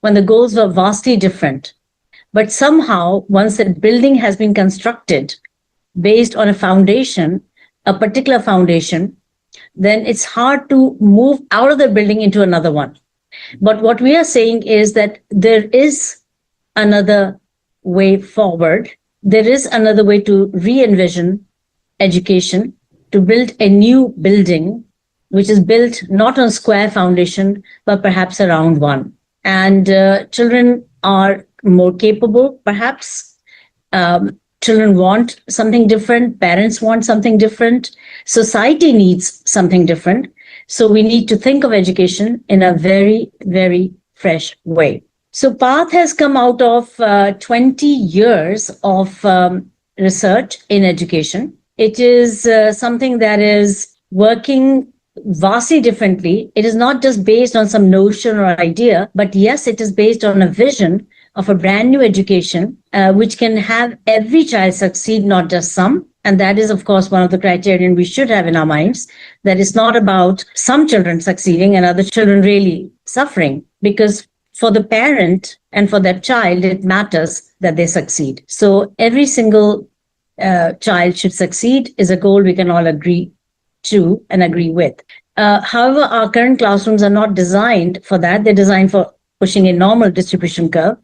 when the goals were vastly different. But somehow, once a building has been constructed based on a foundation, a particular foundation, then it's hard to move out of the building into another one. But what we are saying is that there is another way forward. There is another way to re-envision education, to build a new building, which is built not on square foundation, but perhaps a round one. And children are more capable, perhaps. Children want something different. Parents want something different. Society needs something different. So we need to think of education in a very, very fresh way. So PATH has come out of 20 years of research in education. It is something that is working vastly differently. It is not just based on some notion or idea, but yes, it is based on a vision of a brand new education, which can have every child succeed, not just some. And that is, of course, one of the criteria we should have in our minds, that it's not about some children succeeding and other children really suffering, because for the parent and for that child, it matters that they succeed. So every single child should succeed is a goal we can all agree to and agree with. However, our current classrooms are not designed for that. They're designed for pushing a normal distribution curve.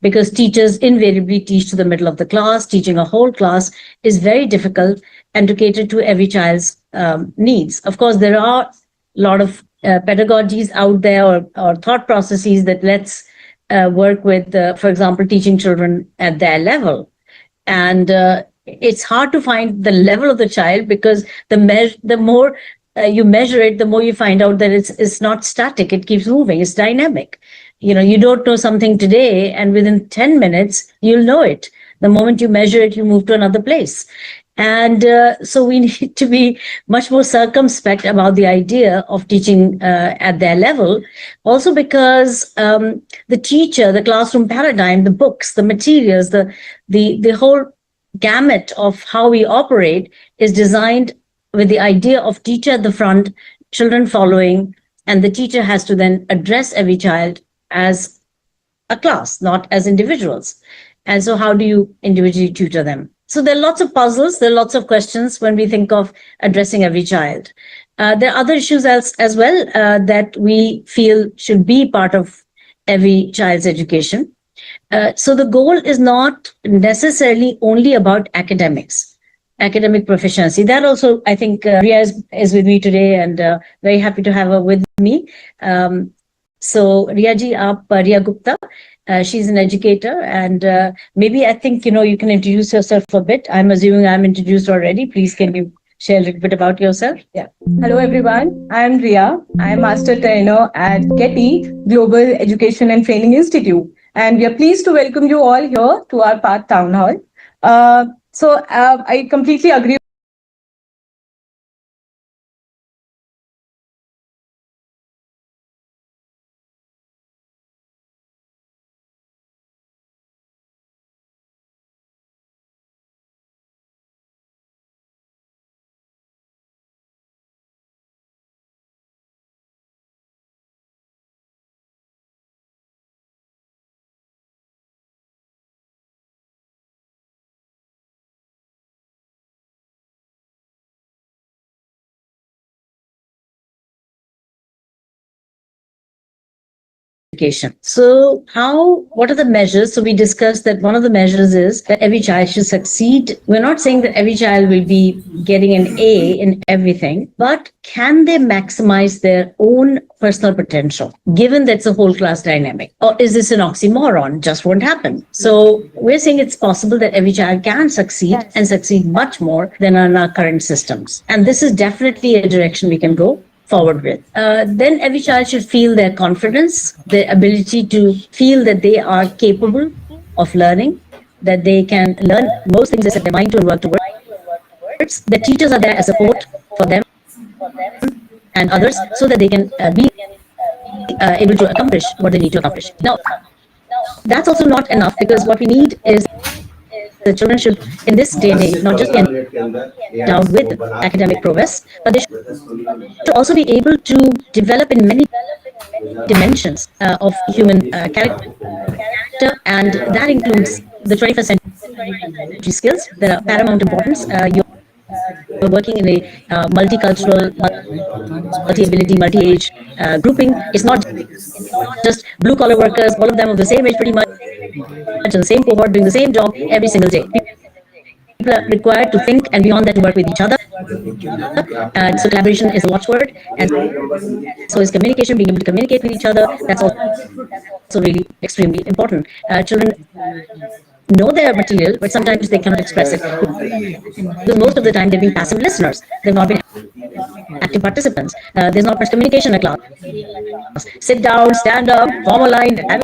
Because teachers invariably teach to the middle of the class. Teaching a whole class is very difficult and to cater to every child's needs. Of course, there are a lot of pedagogies out there or thought processes that let's work with, for example, teaching children at their level. And it's hard to find the level of the child, because the more you measure it, the more you find out that it's not static. It keeps moving. It's dynamic. You don't know something today, and within 10 minutes, you'll know it. The moment you measure it, you move to another place. And so we need to be much more circumspect about the idea of teaching at their level. Also because the teacher, the classroom paradigm, the books, the materials, the whole gamut of how we operate is designed with the idea of teacher at the front, children following, and the teacher has to then address every child as a class, not as individuals. And so how do you individually tutor them? So there are lots of puzzles, there are lots of questions when we think of addressing every child. There are other issues as well that we feel should be part of every child's education. So the goal is not necessarily only about academic proficiency. That also, I think, Ria is with me today, and very happy to have her with me. So Ria ji, Ria Gupta, she's an educator, and maybe I think, you can introduce yourself a bit. I'm assuming I'm introduced already. Please, can you share a little bit about yourself? Yeah. Hello, everyone. I'm Ria. I'm Master Trainer at Getty Global Education and Training Institute. And we are pleased to welcome you all here to our PATH Town Hall. So I completely agree. So what are the measures? So we discussed that one of the measures is that every child should succeed. We're not saying that every child will be getting an A in everything, but can they maximize their own personal potential, given that's a whole class dynamic? Or is this an oxymoron? Just won't happen. So we're saying it's possible that every child can succeed and succeed much more than in our current systems. And this is definitely a direction we can go forward with. Then every child should feel their confidence, their ability to feel that they are capable of learning, that they can learn most things they set their mind to and work towards. The teachers are there as support for them and others, so that they can be able to accomplish what they need to accomplish. Now, that's also not enough, because what we need is the children should, in this day and age, not just be endowed with academic prowess, but they should also be able to develop in many dimensions of human character, and that includes the 21st century skills that are paramount importance. You're working in a multicultural, multi-ability, multi-age grouping. It's not just blue-collar workers, all of them of the same age, pretty much in the same cohort, doing the same job every single day. People are required to think and beyond that to work with each other. And so collaboration is a watchword, and so is communication, being able to communicate with each other. That's also really extremely important. Children know their material, but sometimes they cannot express it because most of the time they've been passive listeners. They've not been active participants. There's not much communication in class. Sit down, stand up, form a line, have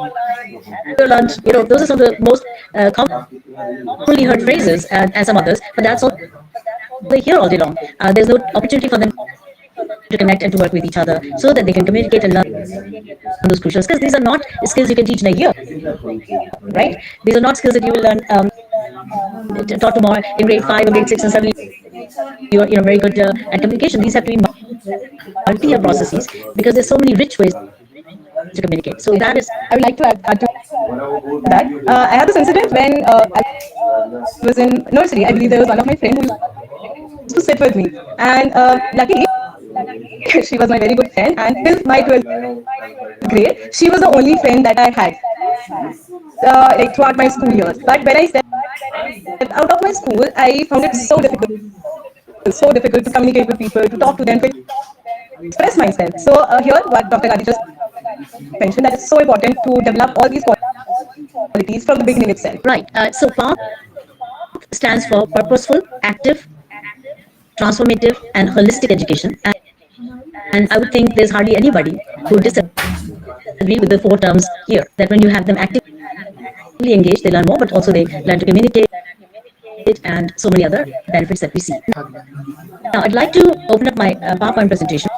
your lunch. Those are some of the most commonly heard phrases, and some others. But that's all they hear all day long. There's no opportunity for them to connect and to work with each other so that they can communicate and learn those crucial skills. These are not skills you can teach in a year, right? These are not skills that you will learn taught tomorrow in grade 5 or grade 6 and suddenly you're very good at communication. These have to be multi-year processes because there's so many rich ways to communicate. So that is, I would like to add to that. I had this incident when I was in nursery. I believe there was one of my friends who used to sit with me, and luckily she was my very good friend. And till my 12th grade, she was the only friend that I had like throughout my school years. But when I stepped out of my school, I found it so difficult to communicate with people, to talk to them, to express myself. So here, what Dr. Gandhi just mentioned, that it's so important to develop all these qualities from the beginning itself. right. So PATH stands for purposeful, active, transformative, and holistic education. And I would think there's hardly anybody who disagree with the four terms here. That when you have them actively engaged, they learn more, but also they learn to communicate and so many other benefits that we see. Now, I'd like to open up my PowerPoint presentation.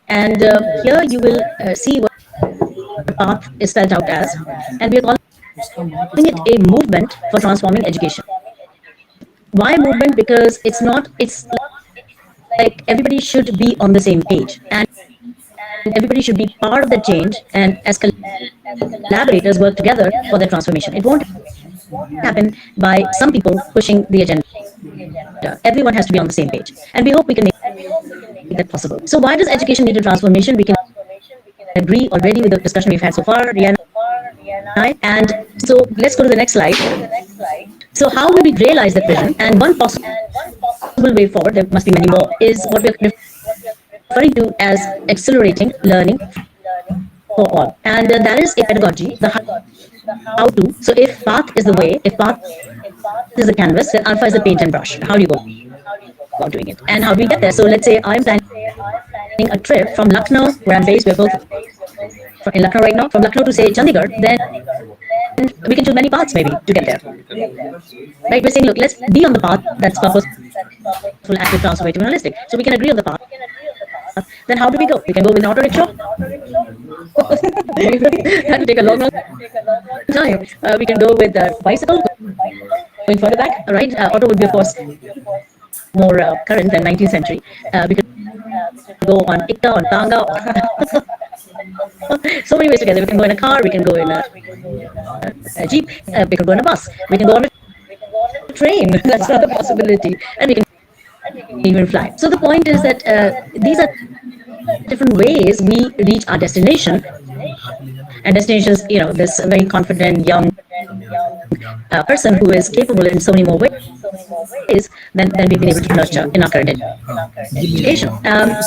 And here you will see what PATH is spelled out as. And we're calling it a movement for transforming education. Why movement? Because it's like everybody should be on the same page. And everybody should be part of the change. And as collaborators work together for the transformation. It won't happen by some people pushing the agenda. Everyone has to be on the same page. And we hope we can make that possible. So why does education need a transformation? We can agree already with the discussion we've had so far, Rihanna and I. And so let's go to the next slide. So how will we realize that vision? And one possible way forward, there must be many more, is what we're referring to as accelerating learning for all. And that is a pedagogy, the how to. So if PATH is the way, if PATH is the canvas, then Alpha is the paint and brush. How do you go about doing it? And how do we get there? So let's say I'm planning a trip from Lucknow, where I'm based, we're both in Lucknow right now, from Lucknow to say Chandigarh, then we can choose many paths maybe to get there. Right? We're saying, look, let's be on the path that's purposeful, active, transformative, and holistic. So we can agree on the path. Then how do we go? We can go with an auto rickshaw. That will take a long time. We can go with a bicycle, going further back. Right? Auto would be, of course, more current than 19th century. We could go on Ikka, on Tanga, so many ways together. We can go in a car, we can go in a jeep, we can go in a bus, we can go on a train. That's another possibility, and we can even fly. So the point is that these are different ways we reach our destination. And destination is, this very confident young person who is capable in so many more ways than we've been able to nurture in our current education.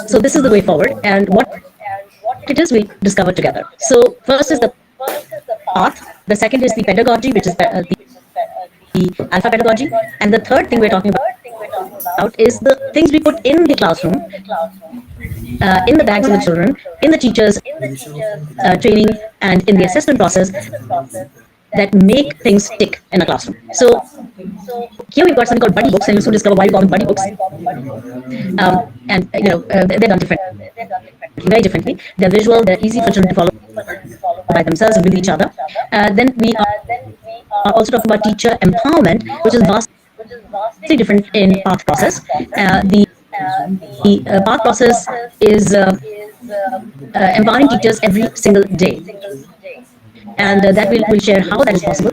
So this is the way forward, and what it is we discover together. So first is the path, the second is the pedagogy, which is the alpha pedagogy, and the third thing we're talking about is the things we put in the classroom, in the bags of the children, in the teachers' training, and in the assessment process that make things tick in a classroom. So here we've got something called buddy books, and you'll soon discover why we call them buddy books. And they're done differently, very differently. They're visual, they're easy for children to follow by themselves and with each other. Then we are also talking about teacher empowerment, which is vastly different in path process. The path process is empowering teachers every single day. And that will share how that is possible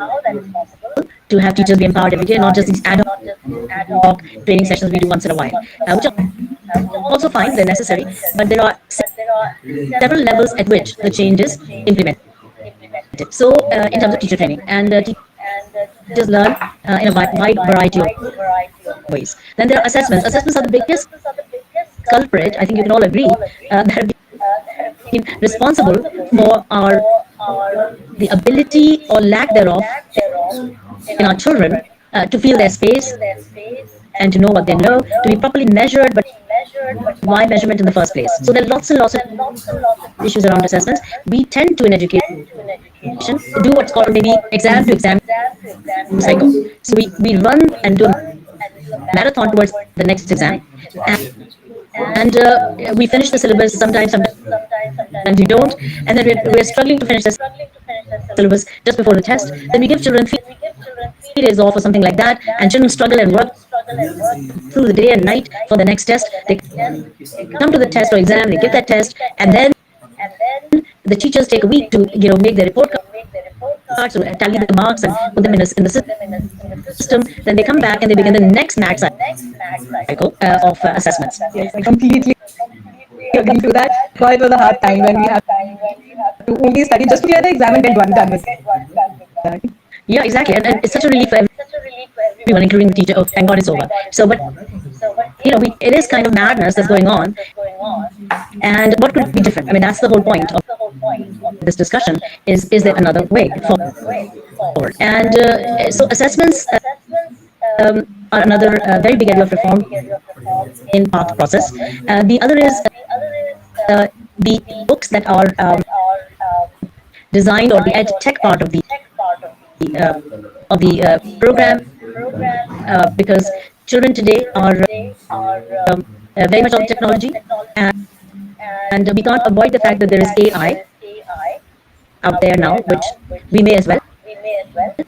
to have teachers be empowered every day, not just these ad hoc training sessions we do once in a while, which are also fine, they're necessary, but there are several levels at which the change is implemented. So, in terms of teacher training, and teachers learn in a wide variety of ways. Then there are assessments. Assessments are the biggest culprit, I think you can all agree, that have been responsible for our the ability or lack thereof in our children to feel their space and to know what they know, to be properly measured, but why measurement in the first place? So there are lots and lots of issues around assessments. We tend to, in education, do what's called maybe exam to exam cycle. So we run and do a marathon towards the next exam. And we finish the syllabus sometimes we don't. And then we're struggling to finish the syllabus just before the test. Then we give children 3 days off or something like that. And children struggle and work through the day and night for the next test. They come to the test or exam, they give that test, and then the teachers take a week to make their report cards or tally the marks and put them in the system. Then they come back and they begin the next math cycle of assessments. Yes, I completely agree to that. But it was a hard time when we have to only study just to clear the exam and get one done with that. Yeah, exactly. And it's such a relief for everyone, including the teacher. Oh, thank God it's over. So, but it is kind of madness that's going on. And what could be different? I mean, that's the whole point of this discussion. Is there another way forward? And so assessments are another very big area of reform in path process. The other is the books that are designed, or the ed tech part of the program, because children today are very much on technology, and we can't avoid the fact that there is AI out there now, which we may as well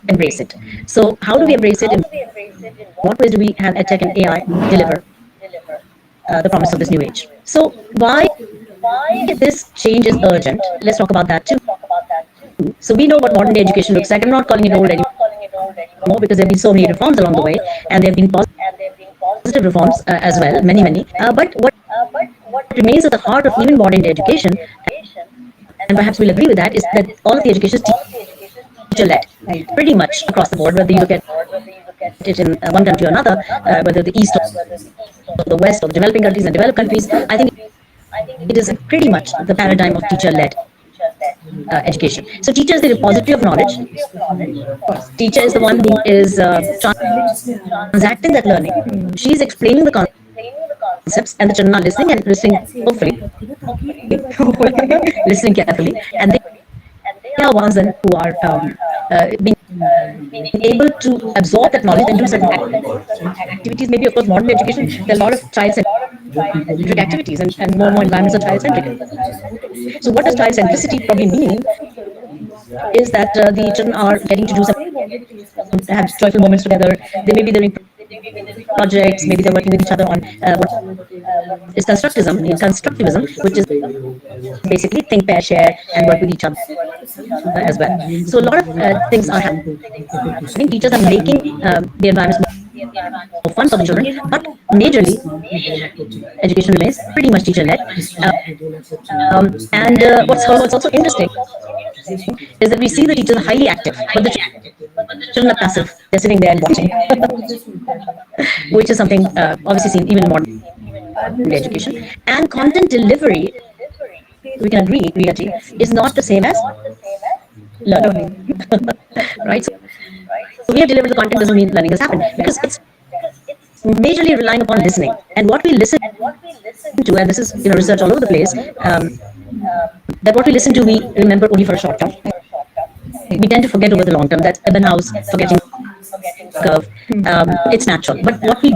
embrace it. So how do we embrace it? In what ways do we have EdTech and AI deliver the promise of this new age? So why this change is urgent? Let's talk about that too. So we know what modern day education looks like. I'm not calling it old anymore because there have been so many reforms along the way, and there have been positive reforms as well, many. But what remains at the heart of even modern day education, and perhaps we'll agree with that, is that all of the education is teacher-led, pretty much across the board, whether you look at it in one country or another, whether the East or the West or the developing countries and developed countries. I think it is pretty much the paradigm of teacher-led education. So teacher is the repository of knowledge. Teacher is the one who is transacting that learning. She is explaining the concepts, and the children are listening, hopefully, listening carefully, and they are ones then who are being able to absorb that knowledge and do certain activities. Maybe, of course, modern education, there are a lot of child-centric activities, and more environments are child-centric. So what does child centricity probably mean is that the children are getting to do some, have joyful moments together. They may be doing projects, maybe they're working with each other on what is constructivism, which is basically think, pair, share, and work with each other as well. So a lot of things are happening. Teachers are making the environments more fun for the children, but majorly education remains pretty much teacher-led. And what's also interesting is that we see the teachers are highly active, but the children are passive. They're sitting there and watching, which is something obviously seen even in modern education. And content delivery, we can agree, is not the same as learning. Right? So we have delivered the content doesn't mean learning has happened, because it's majorly relying upon listening. And what we listen to, and this is research all over the place, that what we listen to, we remember only for a short term. We tend to forget over the long term. That's Ebbinghaus forgetting curve. It's natural. But what we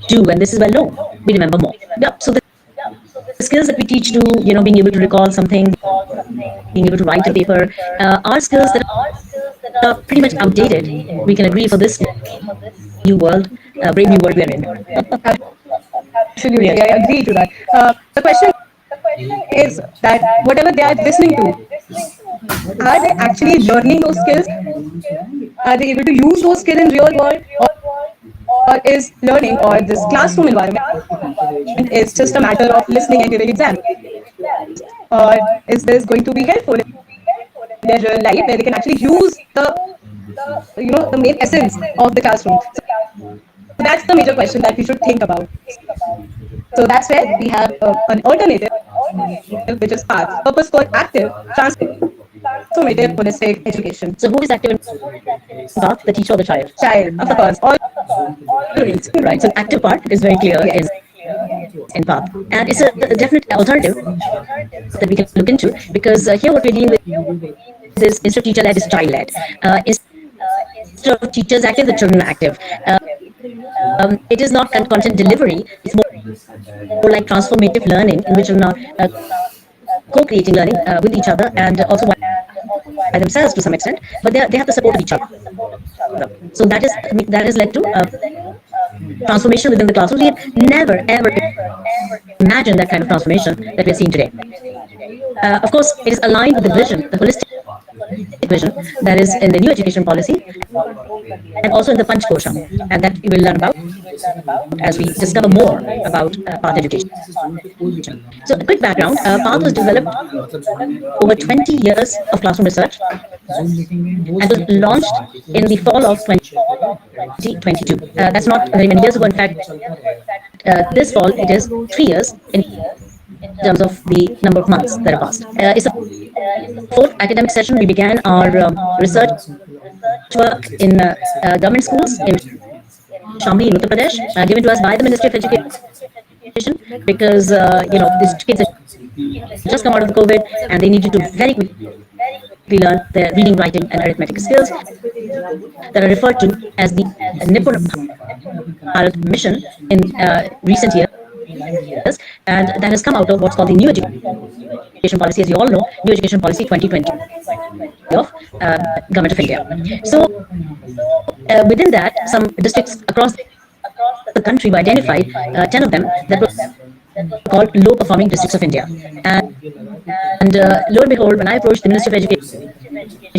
do, and this is well known, we remember more. Yeah. So the skills that we teach to, being able to recall something, being able to write a paper, are skills that are pretty much outdated. We can agree for this new world, brave new world we are in. Absolutely, I agree to that. The question is that whatever they are listening to, are they actually learning those skills? Are they able to use those skills in real world? Or is learning or this classroom environment is just a matter of listening and giving exams? Or is this going to be helpful in their real life where they can actually use the main essence of the classroom? So that's the major question that we should think about. So that's where we have an alternative, which is PATH, Purpose for Active Transformative Holistic Education. So who is active in path, the teacher or the child? Child, of course, all Right. So active part is very clear yes. in path, and it's a definite alternative that we can look into, because here what we're dealing with is, instead of teacher led, is child led. Instead of teachers active, the children are active. It is not content delivery; it's more like transformative learning, in which children are co-creating learning with each other, and also by themselves to some extent. But they have the support of each other. So that has led to transformation within the classroom. We had never ever imagined that kind of transformation that we're seeing today. Of course, it is aligned with the vision, the holistic vision that is in the new education policy, and also in the Panch Kosham, and that we will learn about as we discover more about path education. So, a quick background: path was developed over 20 years of classroom research and was launched in the fall of 2022. That's not very many years ago. In fact, this fall it is 3 years in terms of the number of months that have passed. It's the fourth academic session. We began our research work in government schools in Shamli in Uttar Pradesh, given to us by the Ministry of Education, because these kids had just come out of the COVID and they needed to very quickly learn their reading, writing, and arithmetic skills that are referred to as the Nipun Bharat mission in recent years, and that has come out of what's called the new education policy. As you all know, new education policy 2020 of Government of India. So within that, some districts across the country were identified, 10 of them, that were called low performing districts of India. And lo and behold, when I approached the Ministry of Education,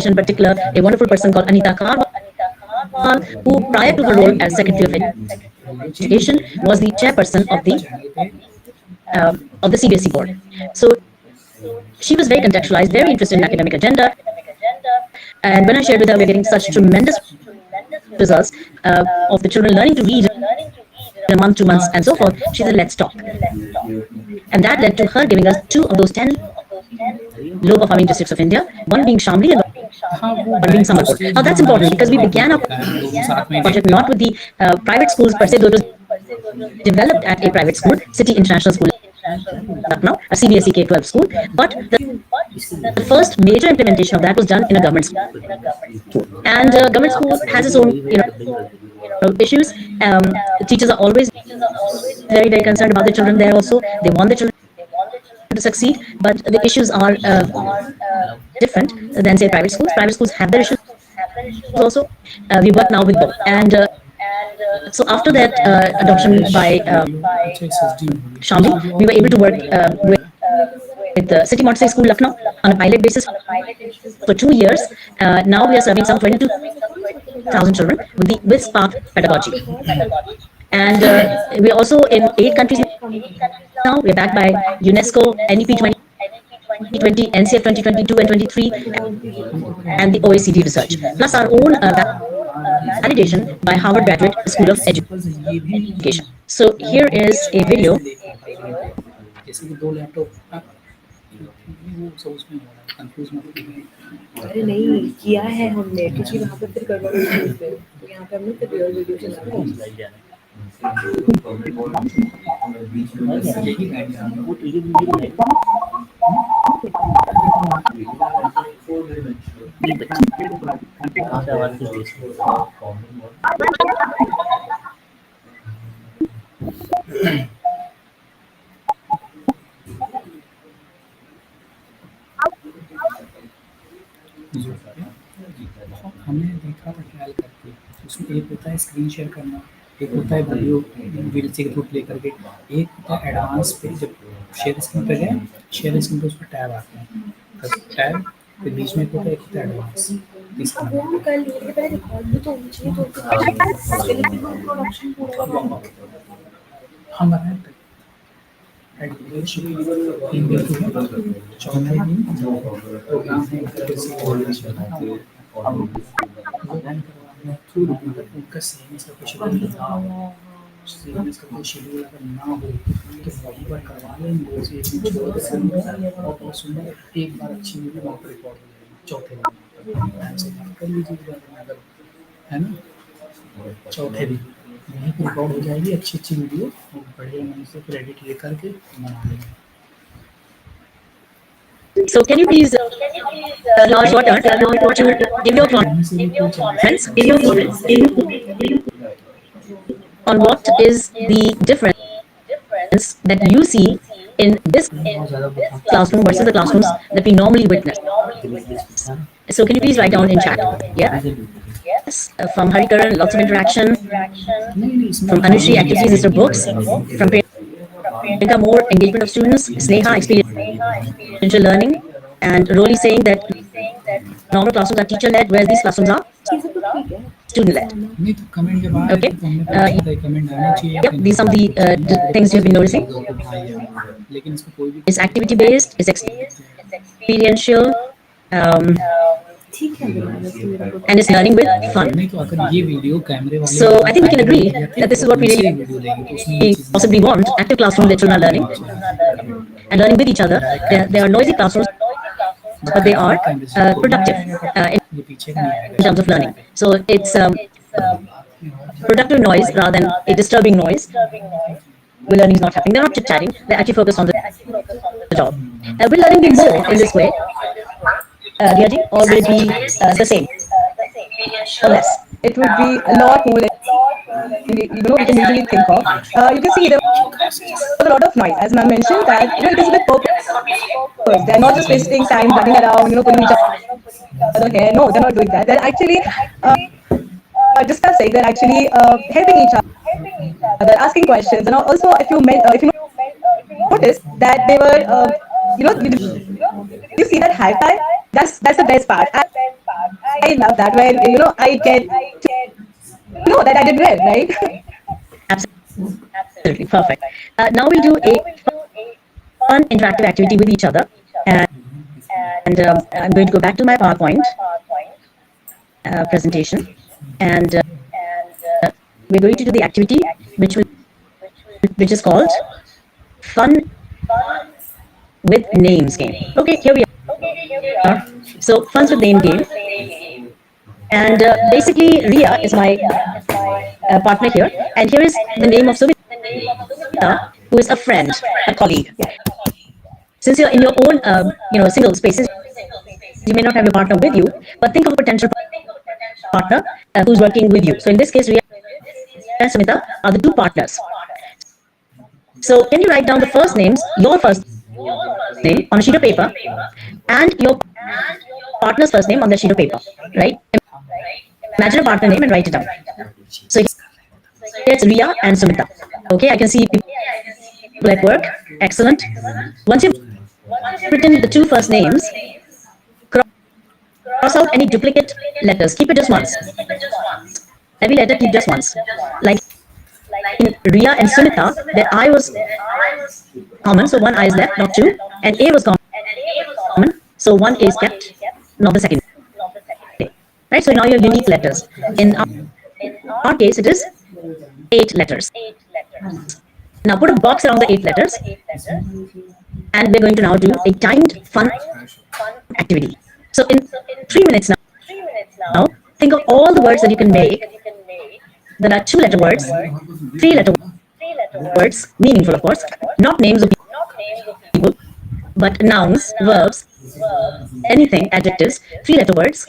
in particular, a wonderful person called Anita Karwal, who prior to her role as Secretary of Education was the chairperson of the CBSE board. So she was very contextualized, very interested in academic agenda. And when I shared with her, we're getting such tremendous results of the children learning to read in a month, 2 months, and so forth, she said, let's talk. And that led to her giving us 2 of those 10 low performing districts of India, one being Shamli and one being Samarpur. Now that's important because we began our project not with the private schools per se, though it was developed at a private school, City International School, Lucknow, a CBSE K-12 school, but the first major implementation of that was done in a government school. And government school has its own, issues. Teachers are always very, very concerned about the children there also. They want the children to succeed, but the issues are different than, say, private schools. Private schools have their issues also. We work now with both. And so after that adoption by Shamli, we were able to work with the City Montessori School, Lucknow, on a pilot basis for 2 years. Now we are serving some 22,000 children with Spark pedagogy. And we are also in 8 countries now. We are backed by UNESCO, NEP 2020, NCF 2022 and 23, and the OECD research, plus our own validation by Harvard Graduate School of Education. So here is a video. अरे नहीं किया है हमने क्योंकि वहाँ पे फिर गड़बड़ होती है तो यहाँ पे हमने फिर रियल वीडियो चला रहे हैं हमने देखा था ट्रायल करके, उसमें एक होता है स्क्रीन शेयर करना, एक होता है वीडियो वील से ग्रुप लेकर के, एक होता है एडवांस पे जब शेयर स्क्रीन पे गए शेयर स्क्रीन पे उसमें टैब आते हैं, टैब फिर बीच में एक होता है, एक होता है एडवांस, तीसरा अब वो हम कर लिए थे, पहले रिकॉर्ड भी तो होनी चाहिए, तो उसके लिए भी प्रोडक्शन पूरा करना है। हम बनाए थे तीन दिन की चौथे दिन प्रोग्राम है उनका सेम इसका कुछ सेम इसका कोई शेड्यूल अगर ना हो तो वहीं पर करवा लेंगे, उसे एक दिन छोड़ देंगे और बहुत सुंदर एक बार अच्छी वीडियो वहाँ पर रिकॉर्ड हो जाएगी चौथे दिन टाइम से बात कर लीजिए अगर है ना चौथे दिन वहीं पर रिकॉर्ड हो जाएगी अच्छी अच्छी वीडियो और बढ़िया मन से फिर एडिट ये करके बना लेंगे। So can you please allow your turn to give your comments on what is the difference that you see in this classroom versus the classrooms that we normally witness? So can you please write down in chat? Yeah. Yes. From Harikaran, lots of interaction. From Anushri, activities instead of books. From Priyanka, more engagement of students. Sneha, experiential learning. And Roli saying that normal classrooms are teacher-led, whereas these classrooms are चीजें तो ठीक है student-led. नहीं तो comment जब आए Okay. तो हमने पूछा था कमेंट आना चाहिए Yep, these are the things you've been noticing. लेकिन इसको कोई भी It's activity-based, it's experiential, ठीक है बिल्कुल and it's learning with fun. नहीं तो अगर ये वीडियो कैमरे वाले So I think we can agree that this is what we दूसरी really वीडियो लेंगे तो उसमें ये चीज़ possibly want. Active classroom that children are learning and learning with each other. They are noisy classrooms, but they are productive ये पीछे का नहीं in terms of learning. So it's productive noise rather than a disturbing noise where learning is not happening. They're not chit-chatting. They're actually focused on the job. Will learning be more in this way, Riyaji, or will it be the same or less? It would be a lot more than we can usually think of. You can see there was a lot of noise, as ma'am mentioned, that it is with purpose. They're not just wasting time running around, pulling each other hair. No, they're not doing that. They're actually discussing. They're actually helping each other, asking questions, and also if you notice that they were, you see that high five. That's the best part. I love that when I get to know that I did well, right? Absolutely perfect. Now we'll do a fun interactive activity with each other, and I'm going to go back to my PowerPoint presentation, and we're going to do the activity which is called Fun with Names game. Okay, here we are. So Fun with Name game, and basically Ria is my partner here, and here is the name of Sumita, who is a friend, a colleague. Since you're in your own single spaces, you may not have your partner with you, but think of a potential partner who's working with you. So in this case, Ria and Sumita are the two partners. So can you write down the first names, your first name on a sheet of paper, and your partner's first name on the sheet of paper, right? Imagine a partner name and write it down. So it's Ria and Sumita. Okay, I can see people at work. Excellent. Once you've written the two first names, cross out any duplicate letters. Keep it just once. Every letter keep just once. Like in Ria and Sumita, the I was common, so one I is left, not two, and A was common, so one A is kept, not the second. Right, so now you have unique letters. In our case, it is 8 letters. Now put a box around the 8 letters, and we're going to now do a timed fun activity. So in 3 minutes now, think of all the words that you can make that are 2-letter words, 3-letter words, meaningful of course, not names of people, but nouns, verbs, anything, adjectives, 3-letter words,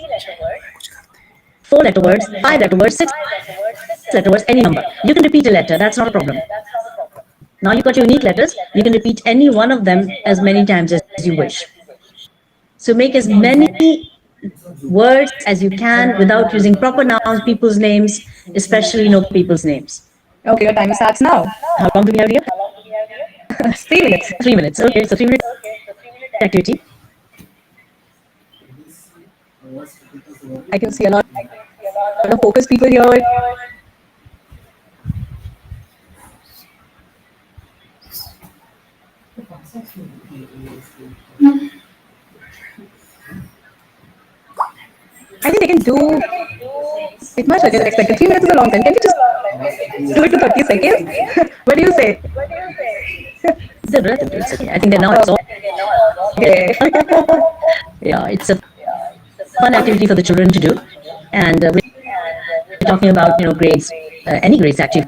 4-letter words, 5-letter words, 6-letter words, any number. You can repeat a letter, that's not a problem. Now you've got your unique letters, you can repeat any one of them as many times as you wish. So make as many words as you can without using proper nouns, people's names, especially people's names. Okay, your time starts now. How long do we have here? 3 minutes. 3 minutes. Okay, so 3 minutes activity. I can see a lot of focused people here. I think they can do it much earlier than expected. 3 minutes is a long time. Can we just do it to 30 seconds? What do you say? It's a relative. It's okay. I think they're now absorbed. Okay. Yeah, it's a fun activity for the children to do, and we're talking about grades, any grades actually,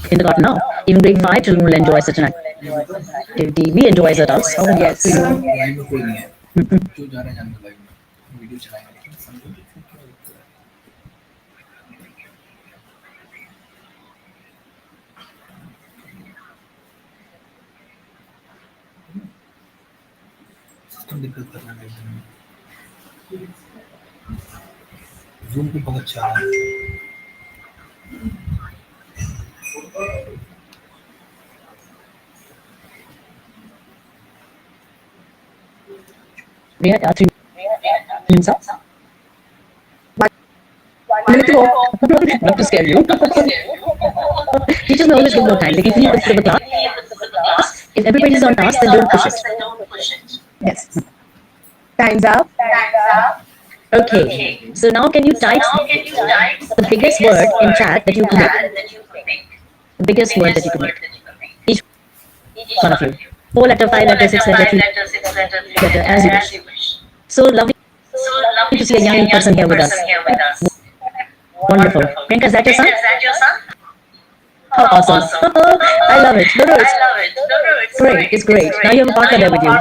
kindergarten now, even grade 5 children will enjoy such an activity. We enjoy as adults. Oh, yes. We do. Live में कोई नहीं है जो जा रहे हैं जानते live में वीडियो चलाएंगे लेकिन समझो कि फिर क्या होता है सिस्टम दिक्कत कर रहा है जूम भी बहुत अच्छा है We are 3 minutes up. 1 minute to go. Not to scare you. Teachers may always give more time. They can feel the flow of the class. If everybody's on task, then don't push it. Yes. Time's up. Okay. So now can you type the biggest word in chat that you could make? The biggest word that you could make. Each one of you. 4 letter, 5 letter, 6 letter, 3 letter, as you wish. So lovely to see a young person here with us. Wonderful. Priyanka, is that your son? How awesome. I love it. No, it's great. It's great. Now you have a partner there with you.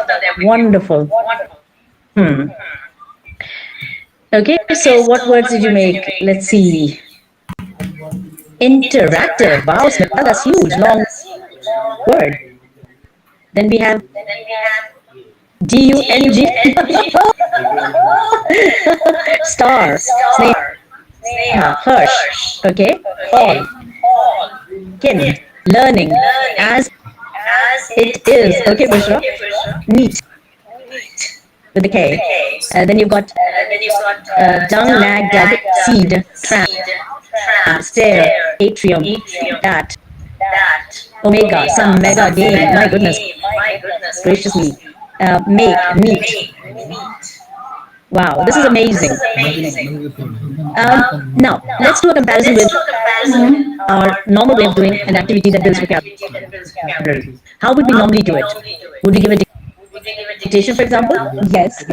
Wonderful. Okay, so what words did you make? Let's see. Interactive. Wow, Smita, that's huge. Long word. Then we have DUNG. Star. Sneha. Hirsch. Okay. All. Kin. Learning. As it is. Okay, Bushra. Neat. With the K. Then you've got dung, nag, gag, seed, tram, stair, atrium, that, omega, some mega game. My goodness gracious me. Make, meet. Wow, this is amazing. Now, let's do a comparison with our normal way of doing an activity that builds vocabulary. How would we normally do it? Would we give a dictation, for example? Yes.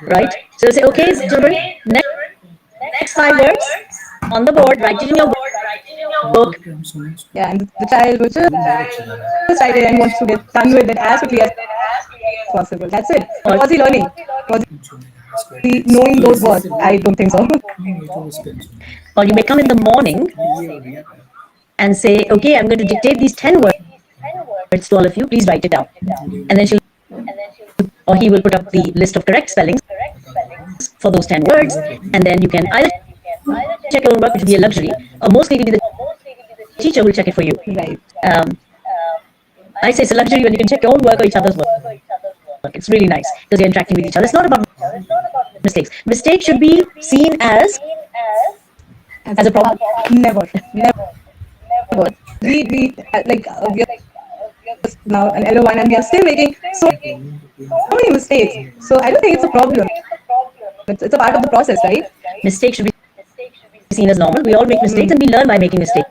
Right? So say, okay, children, next 5 words on the board, write it in your book. Yeah, and the child will just write it and wants to get done with it as quickly as possible. That's it. What was he learning? Was he knowing those words? I don't think so. Or you may come in the morning and say, okay, I'm going to dictate these 10 words to all of you. Please write it down. And then or he will put up the list of correct spellings for those 10 words. And then you can either check your own work, which will be a luxury, or mostly the teacher will check it for you. Right. I say it's a luxury when you can check your own work or each other's work. It's really nice because you're interacting with each other. It's not about mistakes. Mistakes should be seen as a problem. Never. We are now an L1 and we are still making so many mistakes. So I don't think it's a problem. It's a part of the process, right? Mistakes should be seen as normal. We all make mistakes and we learn by making mistakes.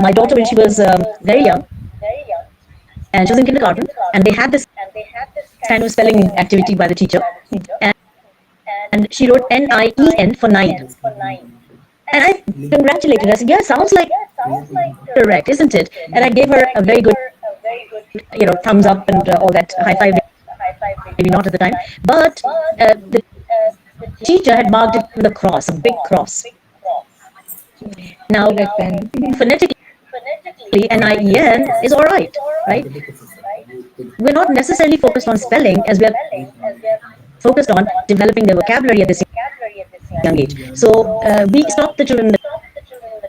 My daughter, when she was very young, and she was in kindergarten, and they had this kind of spelling activity by the teacher, and she wrote Nien for 9. And I congratulated her. I said, yeah, sounds like correct, isn't it? And I gave her a very good, thumbs up and all that, high five, maybe not at the time. But the teacher had marked it with a cross, a big cross. Now, phonetically, Nien is all right, right? We're not necessarily focused on spelling as we're focused on developing their vocabulary at this young age. So we stop the children in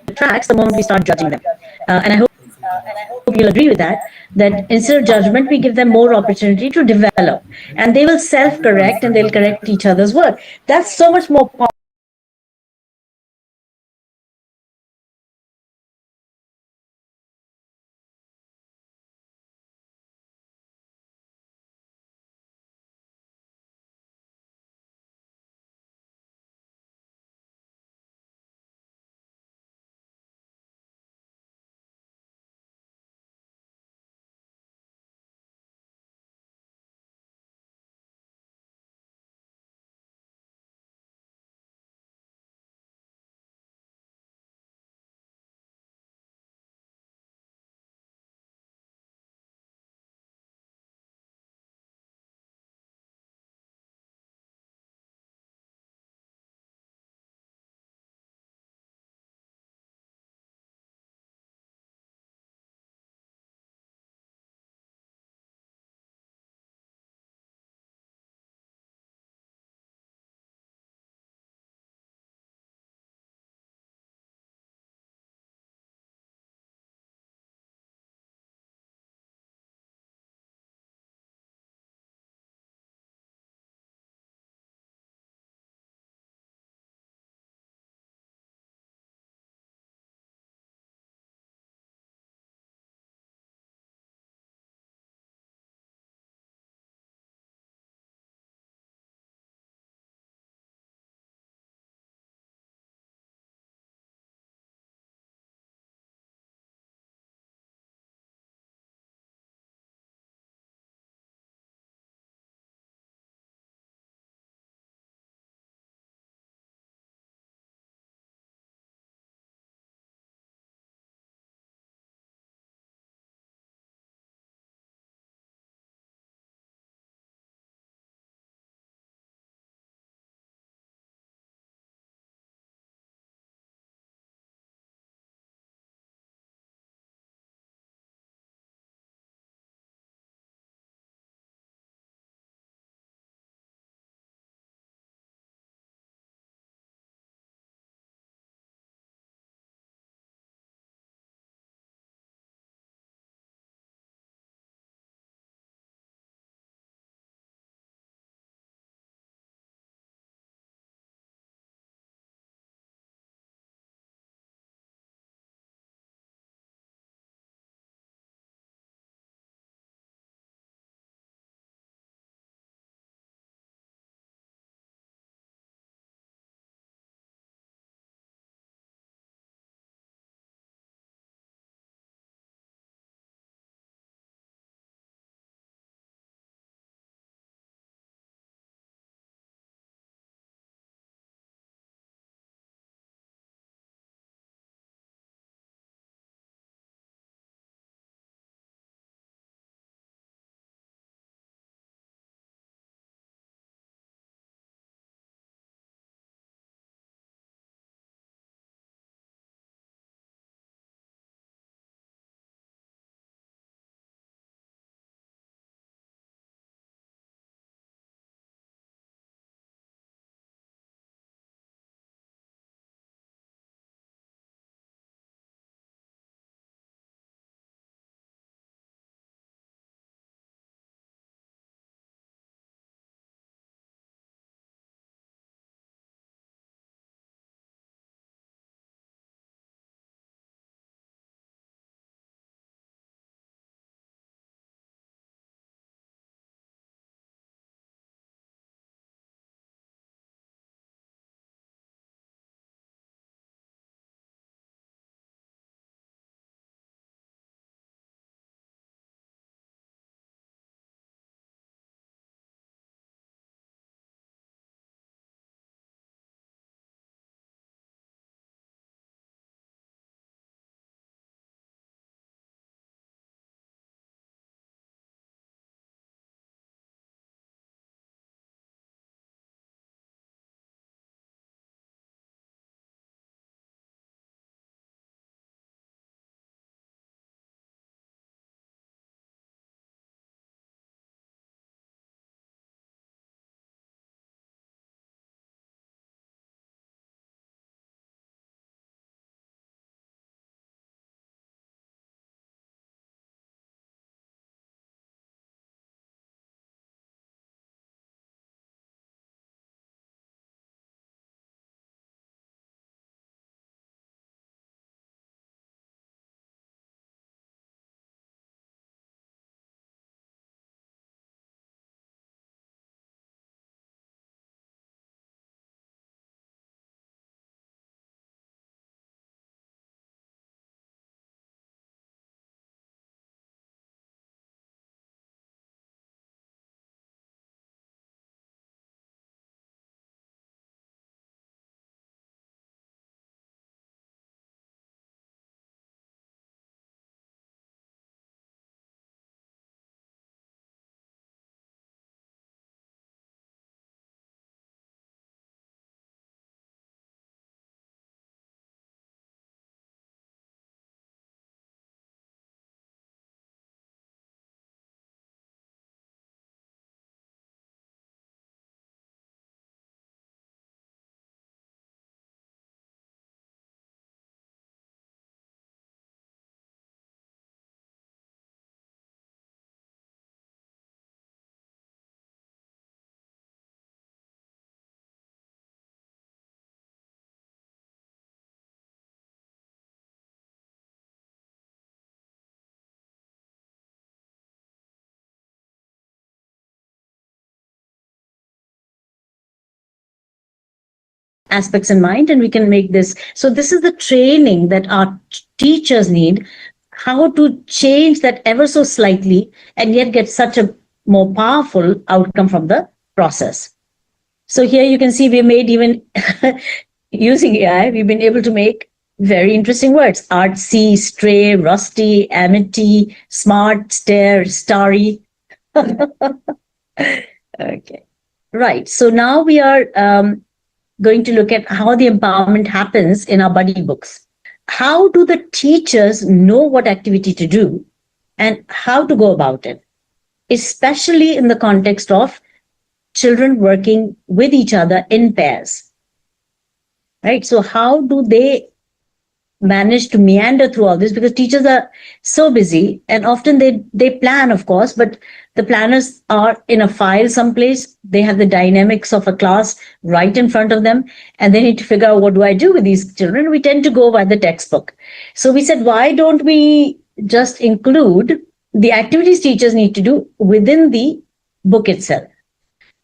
the tracks the moment we start judging them. And I hope hope you'll agree with that, that instead of judgment, we give them more opportunity to develop. And they will self-correct and they'll correct each other's work. That's so much more aspects in mind, and we can make this. So this is the training that our teachers need, how to change that ever so slightly and yet get such a more powerful outcome from the process. So here you can see we made even using AI, we've been able to make very interesting words: artsy, stray, rusty, amity, smart, stare, starry. Okay. Right. So now we are going to look at how the empowerment happens in our buddy books. How do the teachers know what activity to do and how to go about it, especially in the context of children working with each other in pairs? Right. So how do they manage to meander through all this? Because teachers are so busy, and often they plan, of course, but the planners are in a file someplace. They have the dynamics of a class right in front of them, and they need to figure out, what do I do with these children? We tend to go by the textbook. So we said, why don't we just include the activities teachers need to do within the book itself?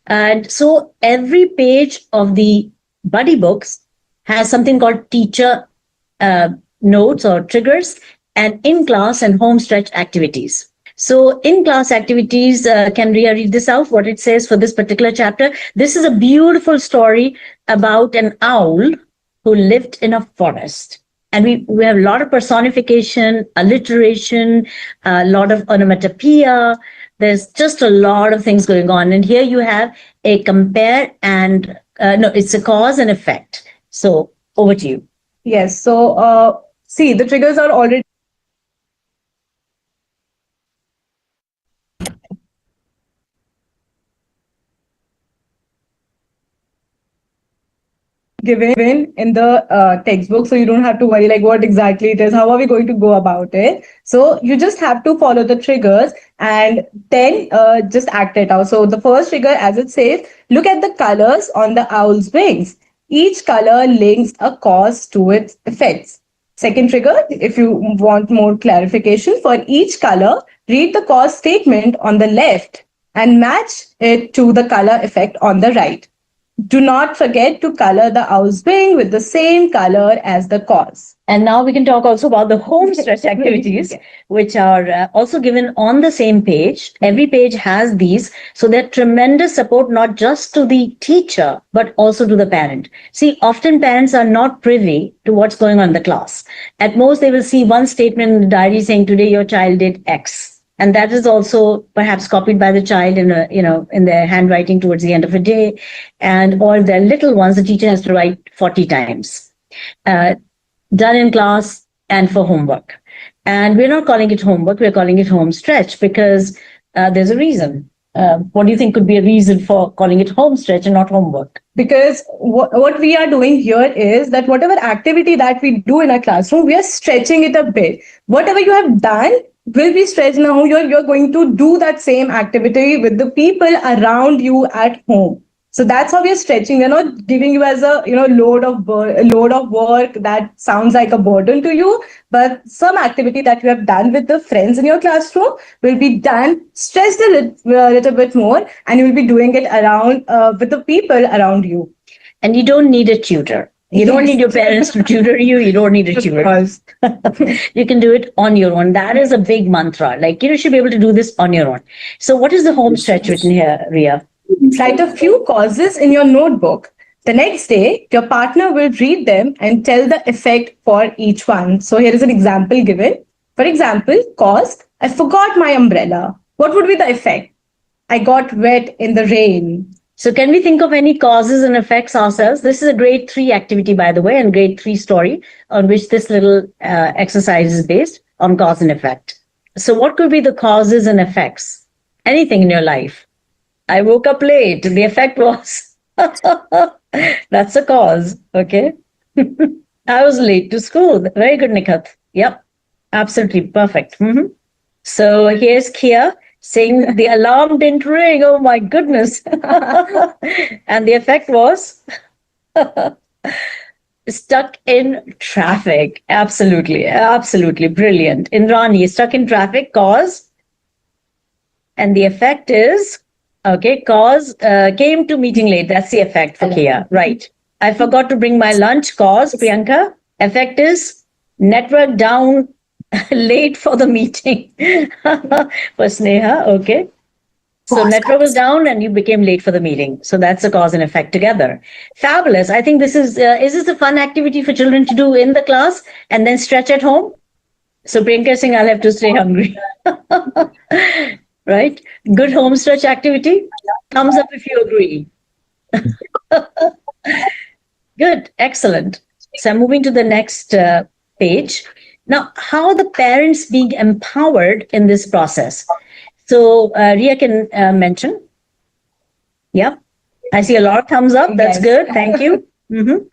And so every page of the buddy books has something called teacher notes or triggers, and in-class and home stretch activities. So in-class activities, can Ria read this out, what it says for this particular chapter? This is a beautiful story about an owl who lived in a forest. And we have a lot of personification, alliteration, a lot of onomatopoeia. There's just a lot of things going on. And here you have a compare and, it's a cause and effect. So over to you. Yes. So, see, the triggers are already given in the textbook, so you don't have to worry like what exactly it is, how are we going to go about it. So you just have to follow the triggers and then just act it out. So the first trigger, as it says, look at the colors on the owl's wings. Each color links a cause to its effects. Second trigger, if you want more clarification, for each color, read the cause statement on the left and match it to the color effect on the right. Do not forget to color the owl's wing with the same color as the cause. And now we can talk also about the home stretch activities, which are also given on the same page. Every page has these. So they're tremendous support, not just to the teacher, but also to the parent. See, often parents are not privy to what's going on in the class. At most, they will see one statement in the diary saying, today your child did X. And that is also perhaps copied by the child in their handwriting towards the end of the day. And all their little ones, the teacher has to write 40 times. Done in class and for homework. And we're not calling it homework, we're calling it home stretch because there's a reason. What do you think could be a reason for calling it home stretch and not homework? Because what we are doing here is that whatever activity that we do in our classroom, we are stretching it a bit. Whatever you have done will be stretched. Now you're going to do that same activity with the people around you at home. So that's how we are stretching. We're not giving you as a load of work that sounds like a burden to you, but some activity that you have done with the friends in your classroom will be done stretched a little bit more, and you will be doing it around with the people around you. And you don't need a tutor. You don't need your parents to tutor you. You don't need a tutor. You can do it on your own. That is a big mantra. Like, you should be able to do this on your own. So what is the home stretch written here, Ria? Write a few causes in your notebook. The next day, your partner will read them and tell the effect for each one. So here is an example given. For example, cause, I forgot my umbrella. What would be the effect? I got wet in the rain. So can we think of any causes and effects ourselves? This is a grade 3 activity, by the way, and grade 3 story on which this little exercise is based on cause and effect. So what could be the causes and effects? Anything in your life. I woke up late. The effect was, that's a cause. Okay. I was late to school. Very good, Nikhat. Yep. Absolutely perfect. Mm-hmm. So here's Kia saying the alarm didn't ring. Oh my goodness. And the effect was stuck in traffic. Absolutely. Absolutely brilliant. Indrani, stuck in traffic, cause. And the effect is, okay, cause came to meeting late. That's the effect for Kia. Right. I forgot to bring my lunch. Cause, Priyanka, effect is network down, late for the meeting. For Sneha, okay. So network was down and you became late for the meeting. So that's the cause and effect together. Fabulous. I think this is this a fun activity for children to do in the class and then stretch at home? So Priyanka is saying I'll have to stay hungry. Right? Good home stretch activity. Thumbs up if you agree. Good. Excellent. So I'm moving to the next page. Now, how are the parents being empowered in this process? So Ria can mention. Yeah. I see a lot of thumbs up. That's Yes. good. Thank you. Mhm.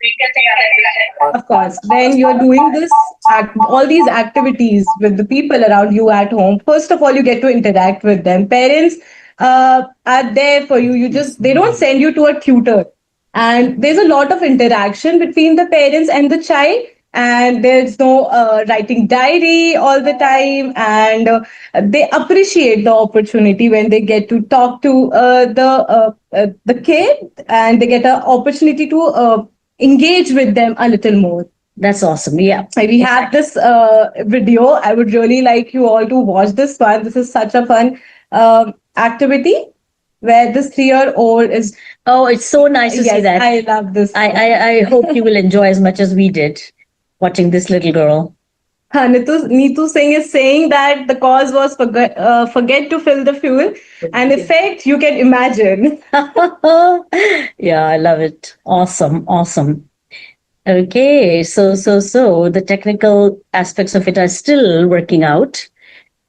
Of course, when you're doing all these activities with the people around you at home, first of all, you get to interact with them. Parents are there for you. They don't send you to a tutor. And there's a lot of interaction between the parents and the child. And there's no writing diary all the time. And they appreciate the opportunity when they get to talk to the kid, and they get an opportunity to engage with them a little more. That's awesome. Yeah. We have this video. I would really like you all to watch this one. This is such a fun activity where this 3-year-old is. Oh, it's so nice to see Yes, that. I love this. I hope you will enjoy as much as we did watching this little girl. Neetu Singh is saying that the cause was forget to fill the fuel, and effect you can imagine. Yeah, I love it. Awesome. Awesome. Okay, so the technical aspects of it are still working out.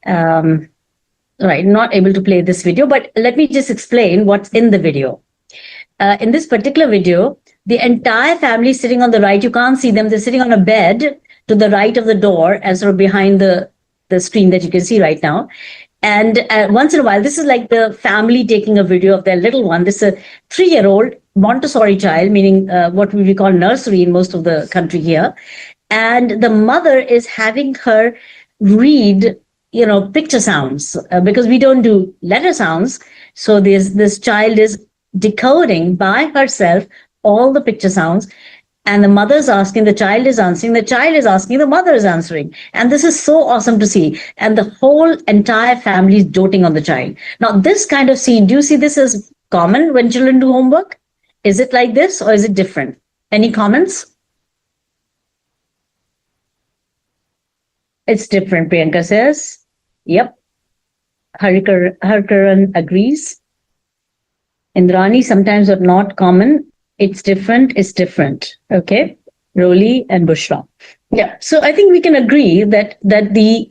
Right, not able to play this video, but let me just explain what's in the video. In this particular video, the entire family is sitting on the right. You can't see them. They're sitting on a bed to the right of the door, as sort of behind the screen that you can see right now. And once in a while, this is like the family taking a video of their little one. This is a 3-year-old Montessori child, meaning what we call nursery in most of the country here. And the mother is having her read, picture sounds because we don't do letter sounds. So this child is decoding by herself all the picture sounds. And the mother's asking, the child is answering, the child is asking, the mother is answering. And this is so awesome to see. And the whole entire family is doting on the child. Now, this kind of scene, do you see this as common when children do homework? Is it like this or is it different? Any comments? It's different, Priyanka says. Yep. Harkaran agrees. Indrani, sometimes but not common. It's different, it's different. Okay. Roli and Bushra. Yeah. So I think we can agree that the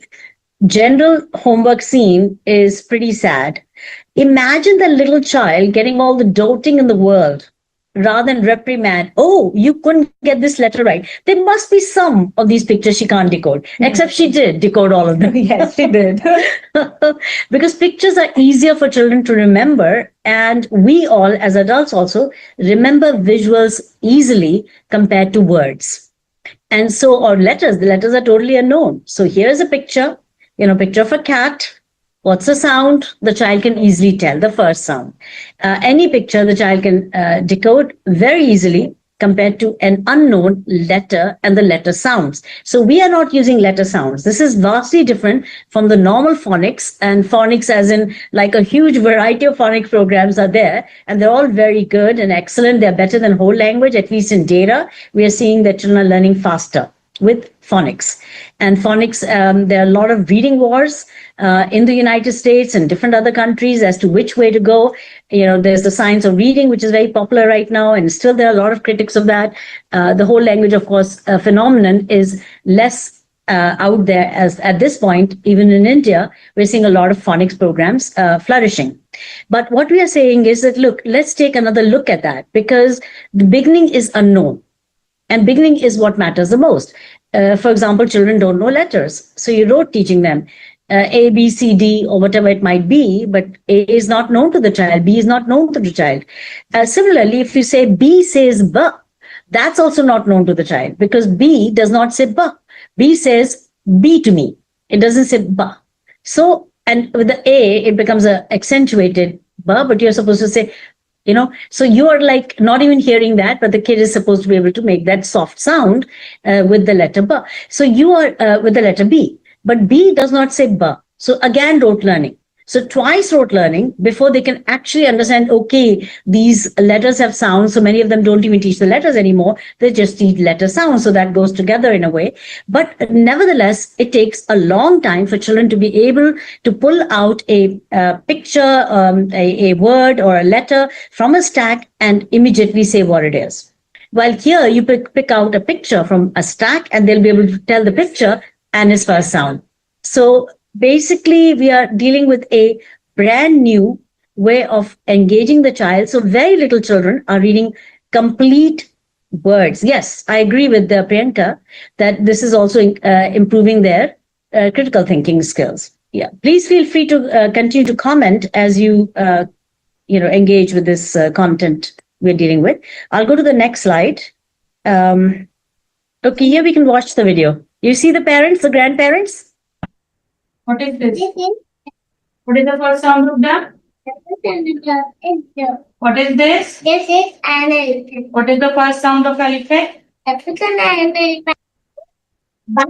general homework scene is pretty sad. Imagine the little child getting all the doting in the world rather than reprimand. Oh, you couldn't get this letter right. There must be some of these pictures she can't decode, except she did decode all of them. Yes, she did. Because pictures are easier for children to remember. And we all, as adults also, remember visuals easily compared to words. And so, or letters, the letters are totally unknown. So here's a picture, picture of a cat. What's the sound? The child can easily tell the first sound. Any picture the child can decode very easily compared to an unknown letter and the letter sounds. So we are not using letter sounds. This is vastly different from the normal phonics, and phonics as in like a huge variety of phonics programs are there, and they're all very good and excellent. They're better than whole language, at least in data. We are seeing that children are learning faster with phonics. And phonics, there are a lot of reading wars in the United States and different other countries as to which way to go. There's the science of reading, which is very popular right now, and still there are a lot of critics of that. The whole language, of course, phenomenon is less out there as at this point. Even in India, we're seeing a lot of phonics programs flourishing. But what we are saying is that, look, let's take another look at that, because the beginning is unknown. And beginning is what matters the most. For example, children don't know letters. So you wrote teaching them A, B, C, D, or whatever it might be, but A is not known to the child, B is not known to the child. Similarly, if you say B says B, that's also not known to the child, because B does not say B. B says B to me. It doesn't say B. So, and with the A, it becomes an accentuated B, but you're supposed to say, So you are like not even hearing that, but the kid is supposed to be able to make that soft sound with the letter B. So you are with the letter B, but B does not say B. So again, rote learning. So twice rote learning before they can actually understand, okay, these letters have sounds. So many of them don't even teach the letters anymore. They just teach letter sounds. So that goes together in a way. But nevertheless, it takes a long time for children to be able to pull out a picture, a word or a letter from a stack and immediately say what it is. While here, you pick out a picture from a stack and they'll be able to tell the picture and its first sound. So basically, we are dealing with a brand new way of engaging the child. So very little children are reading complete words. Yes, I agree with Priyanka that this is also improving their critical thinking skills. Yeah, please feel free to continue to comment as you engage with this content we're dealing with. I'll go to the next slide. Okay, here we can watch the video. You see the parents, the grandparents? What is this? What is the first sound of the? What is this? This is an elephant. What is the first sound of elephant? African elephant. But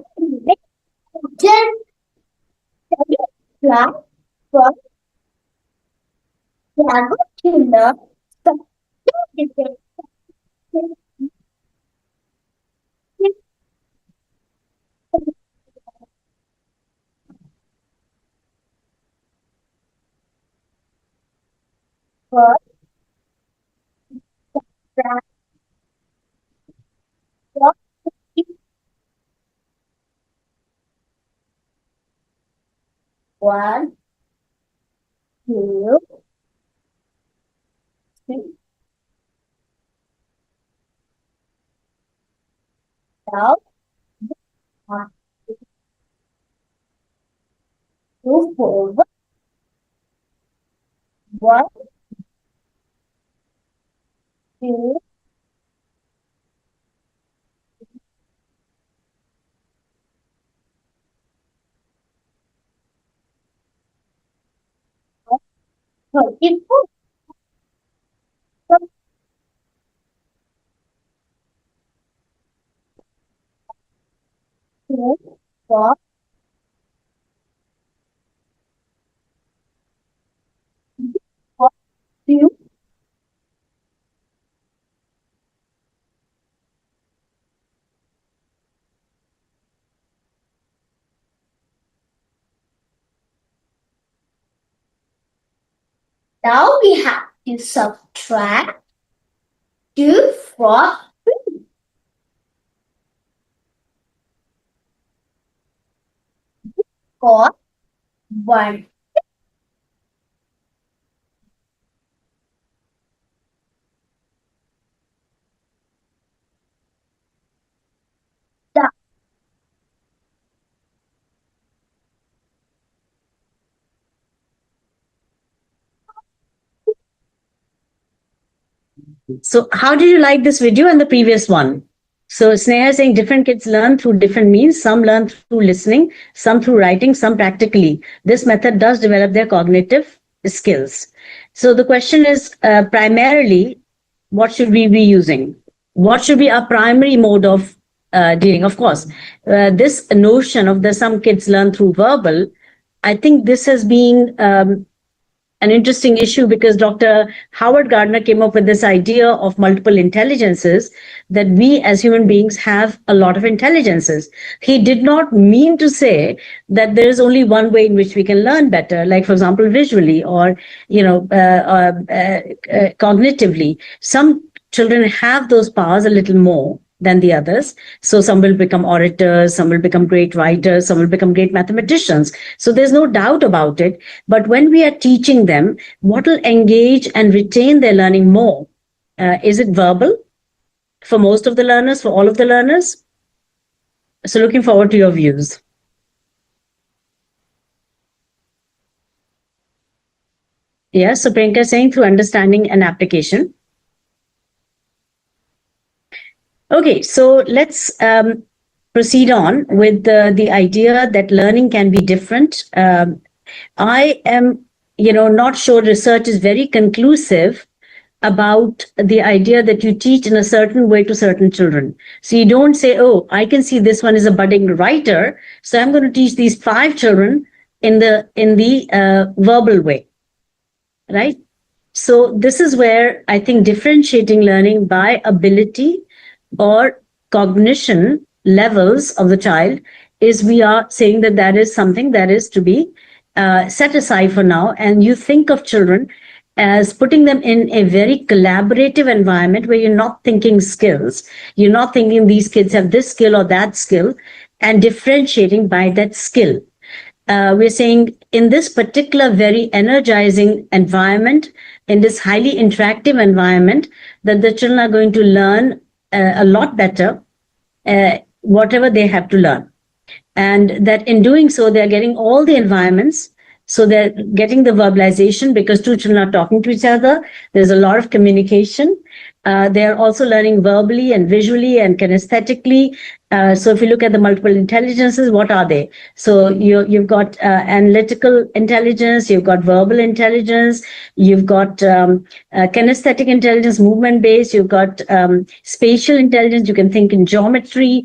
just flag for Tiago Killer. For one, two, three. Now, one, two, forward. One, two, three, four. Two, four, four, two. Now we have to subtract 2 from 3. 4, 1. So how did you like this video and the previous one? So Sneha is saying different kids learn through different means. Some learn through listening, some through writing, some practically. This method does develop their cognitive skills. So the question is primarily, what should we be using? What should be our primary mode of dealing? Of course, this notion of the some kids learn through verbal, I think this has been an interesting issue because Dr. Howard Gardner came up with this idea of multiple intelligences, that we as human beings have a lot of intelligences. He did not mean to say that there is only one way in which we can learn better, like for example, visually or, cognitively. Some children have those powers a little more than the others. So some will become orators, some will become great writers, some will become great mathematicians. So there's no doubt about it. But when we are teaching them, what will engage and retain their learning more? Is it verbal for most of the learners, for all of the learners? So looking forward to your views. Yes, so Priyanka is saying through understanding and application. Okay, so let's proceed on with the idea that learning can be different. I am, not sure research is very conclusive about the idea that you teach in a certain way to certain children. So you don't say, oh, I can see this one is a budding writer, so I'm going to teach these 5 children in the verbal way, right? So this is where I think differentiating learning by ability or cognition levels of the child is, we are saying that that is something that is to be set aside for now. And you think of children as putting them in a very collaborative environment where you're not thinking skills. You're not thinking these kids have this skill or that skill, and differentiating by that skill. We're saying in this particular very energizing environment, in this highly interactive environment, that the children are going to learn a lot better, whatever they have to learn. And that in doing so, they're getting all the environments. So they're getting the verbalization because 2 children are talking to each other. There's a lot of communication. They're also learning verbally and visually and kinesthetically. So if you look at the multiple intelligences, what are they? So you've got analytical intelligence, you've got verbal intelligence, you've got kinesthetic intelligence, movement based, you've got spatial intelligence, you can think in geometry,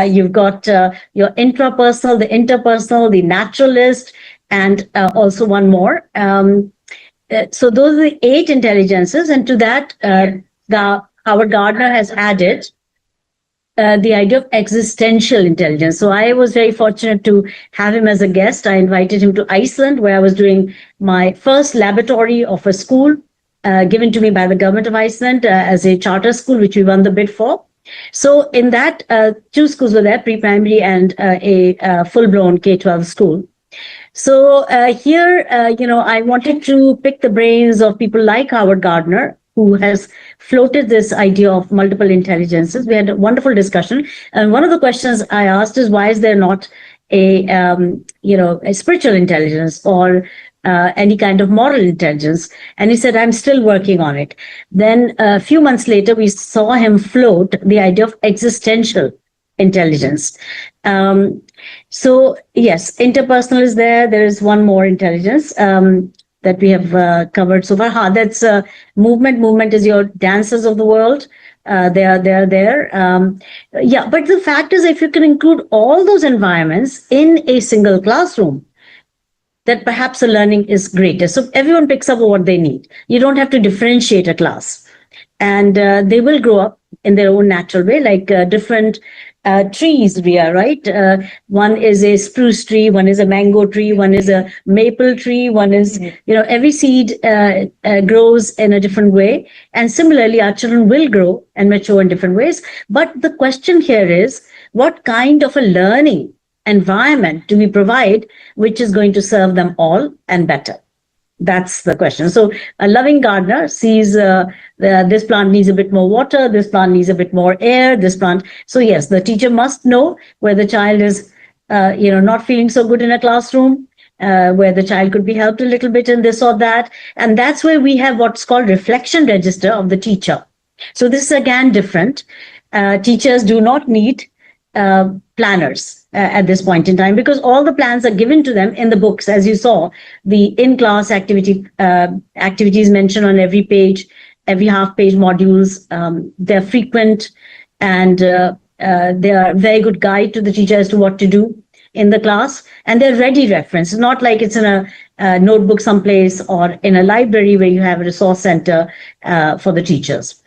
you've got your intrapersonal, the interpersonal, the naturalist, and also one more. So those are the 8 intelligences, and to that, Howard Gardner has added the idea of existential intelligence. So I was very fortunate to have him as a guest. I invited him to Iceland, where I was doing my first laboratory of a school given to me by the government of Iceland as a charter school, which we won the bid for. So in that, 2 schools were there, pre-primary and a full-blown K-12 school. So here, I wanted to pick the brains of people like Howard Gardner, who has floated this idea of multiple intelligences. We had a wonderful discussion. And one of the questions I asked is, why is there not a spiritual intelligence or any kind of moral intelligence? And he said, I'm still working on it. Then a few months later, we saw him float the idea of existential intelligence. So yes, interpersonal is there. There is one more intelligence that we have covered so far. That's movement. Movement is your dancers of the world. They are there. But the fact is, if you can include all those environments in a single classroom, that perhaps the learning is greater. So everyone picks up what they need. You don't have to differentiate a class. And they will grow up in their own natural way, like different trees, Ria, right? One is a spruce tree, one is a mango tree, one is a maple tree, one is, every seed grows in a different way. And similarly, our children will grow and mature in different ways. But the question here is, what kind of a learning environment do we provide which is going to serve them all and better? That's the question. So a loving gardener sees this plant needs a bit more water, this plant needs a bit more air, this plant. So yes, the teacher must know where the child is, not feeling so good in a classroom, where the child could be helped a little bit in this or that. And that's where we have what's called reflection register of the teacher. So this is again different. Teachers do not need planners at this point in time, because all the plans are given to them in the books. As you saw, the in-class activities mentioned on every page, every half-page modules. They're frequent, and they are a very good guide to the teacher as to what to do in the class. And they're ready reference. It's not like it's in a notebook someplace or in a library where you have a resource center for the teachers.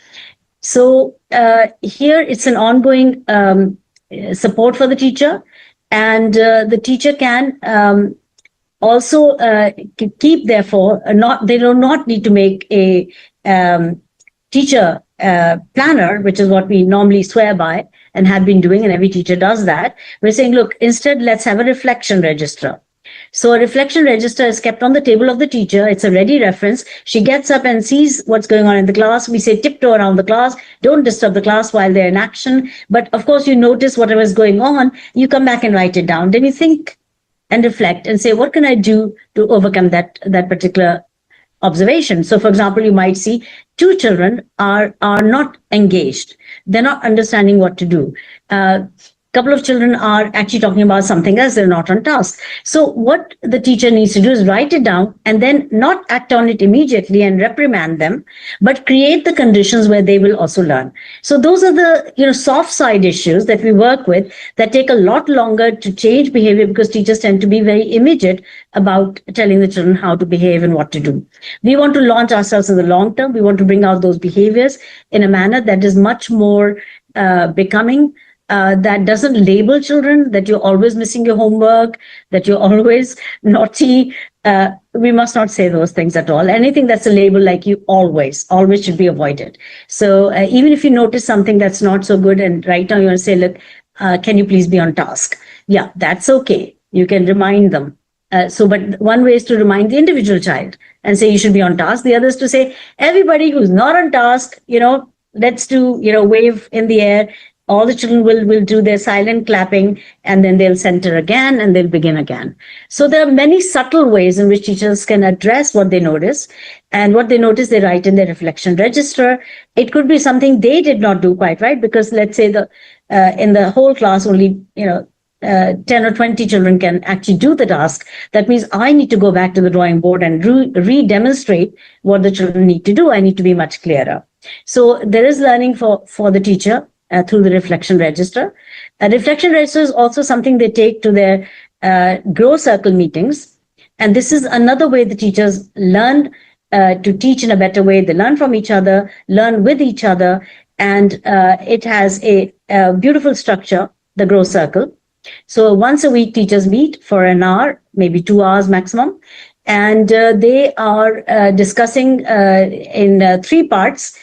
So here it's an ongoing support for the teacher, and the teacher can also keep, therefore, they do not need to make a teacher planner, which is what we normally swear by and have been doing, and every teacher does that. We're saying, look, instead, let's have a reflection register. So a reflection register is kept on the table of the teacher. It's a ready reference. She gets up and sees what's going on in the class. We say tiptoe around the class. Don't disturb the class while they're in action. But of course, you notice whatever is going on. You come back and write it down. Then you think and reflect and say, what can I do to overcome that particular observation? So for example, you might see 2 children are not engaged. They're not understanding what to do. couple of children are actually talking about something else, they're not on task. So what the teacher needs to do is write it down and then not act on it immediately and reprimand them, but create the conditions where they will also learn. So those are the soft side issues that we work with that take a lot longer to change behavior, because teachers tend to be very immediate about telling the children how to behave and what to do. We want to launch ourselves in the long term. We want to bring out those behaviors in a manner that is much more becoming, that doesn't label children, that you're always missing your homework, that you're always naughty. We must not say those things at all. Anything that's a label like you always should be avoided. So even if you notice something that's not so good and right now you want to say, look, can you please be on task? Yeah, that's okay. You can remind them. But one way is to remind the individual child and say you should be on task. The other is to say, everybody who's not on task, let's do, wave in the air. All the children will do their silent clapping, and then they'll center again and they'll begin again. So there are many subtle ways in which teachers can address what they notice, and what they notice they write in their reflection register. It could be something they did not do quite right, because let's say in the whole class only 10 or 20 children can actually do the task. That means I need to go back to the drawing board and re-demonstrate what the children need to do. I need to be much clearer. So there is learning for the teacher through the reflection register. A reflection register is also something they take to their grow circle meetings. And this is another way the teachers learn to teach in a better way. They learn from each other, learn with each other. And it has a beautiful structure, the grow circle. So once a week, teachers meet for an hour, maybe 2 hours maximum. And they are discussing in 3 parts.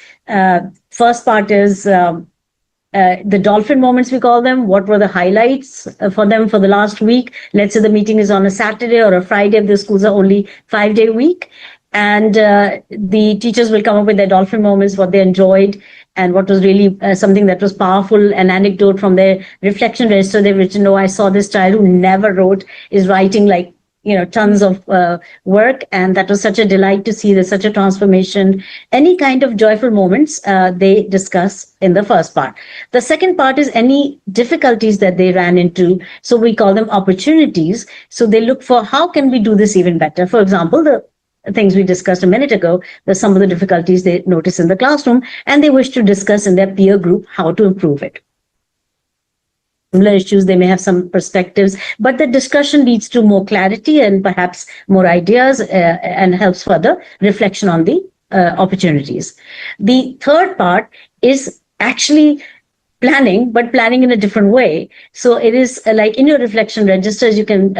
First part is the dolphin moments, we call them. What were the highlights for them for the last week? Let's say the meeting is on a Saturday or a Friday if the schools are only 5-day week. And the teachers will come up with their dolphin moments, what they enjoyed, and what was really something that was powerful, an anecdote from their reflection register. They've written, I saw this child who never wrote is writing like, tons of work. And that was such a delight to see. There's such a transformation. Any kind of joyful moments they discuss in the first part. The second part is any difficulties that they ran into. So we call them opportunities. So they look for how can we do this even better? For example, the things we discussed a minute ago, there's some of the difficulties they notice in the classroom, and they wish to discuss in their peer group how to improve it. Similar issues, they may have some perspectives, but the discussion leads to more clarity and perhaps more ideas and helps further reflection on the opportunities. The third part is actually planning, but planning in a different way. So it is like in your reflection registers, you can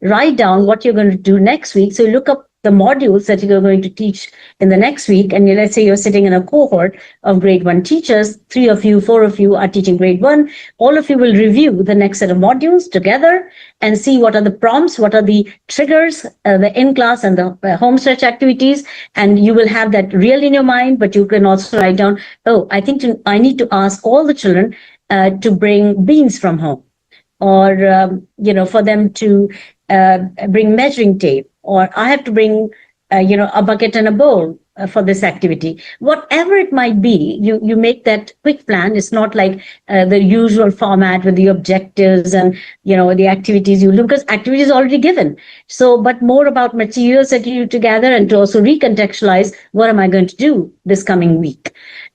write down what you're going to do next week. So you look up the modules that you're going to teach in the next week. And let's say you're sitting in a cohort of grade 1 teachers, 3 of you, 4 of you are teaching grade 1. All of you will review the next set of modules together and see what are the prompts, what are the triggers, the in-class and the home stretch activities. And you will have that real in your mind, but you can also write down, I think I need to ask all the children to bring beans from home, or, for them to bring measuring tape, or I have to bring, a bucket and a bowl for this activity. Whatever it might be, you make that quick plan. It's not like the usual format with the objectives and, the activities you do, because activity is already given. So, but more about materials that you together and to also recontextualize what am I going to do this coming week.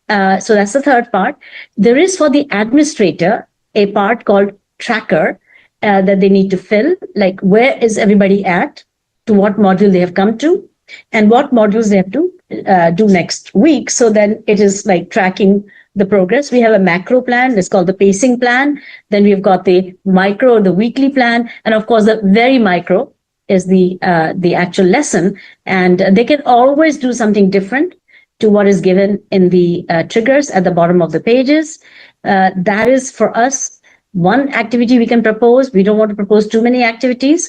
So that's the third part. There is for the administrator a part called tracker that they need to fill, like where is everybody at, to what module they have come to, and what modules they have to do next week. So then it is like tracking the progress. We have a macro plan. It's called the pacing plan. Then we've got the micro, the weekly plan. And of course, the very micro is the actual lesson. And they can always do something different to what is given in the triggers at the bottom of the pages. That is for us one activity we can propose. We don't want to propose too many activities.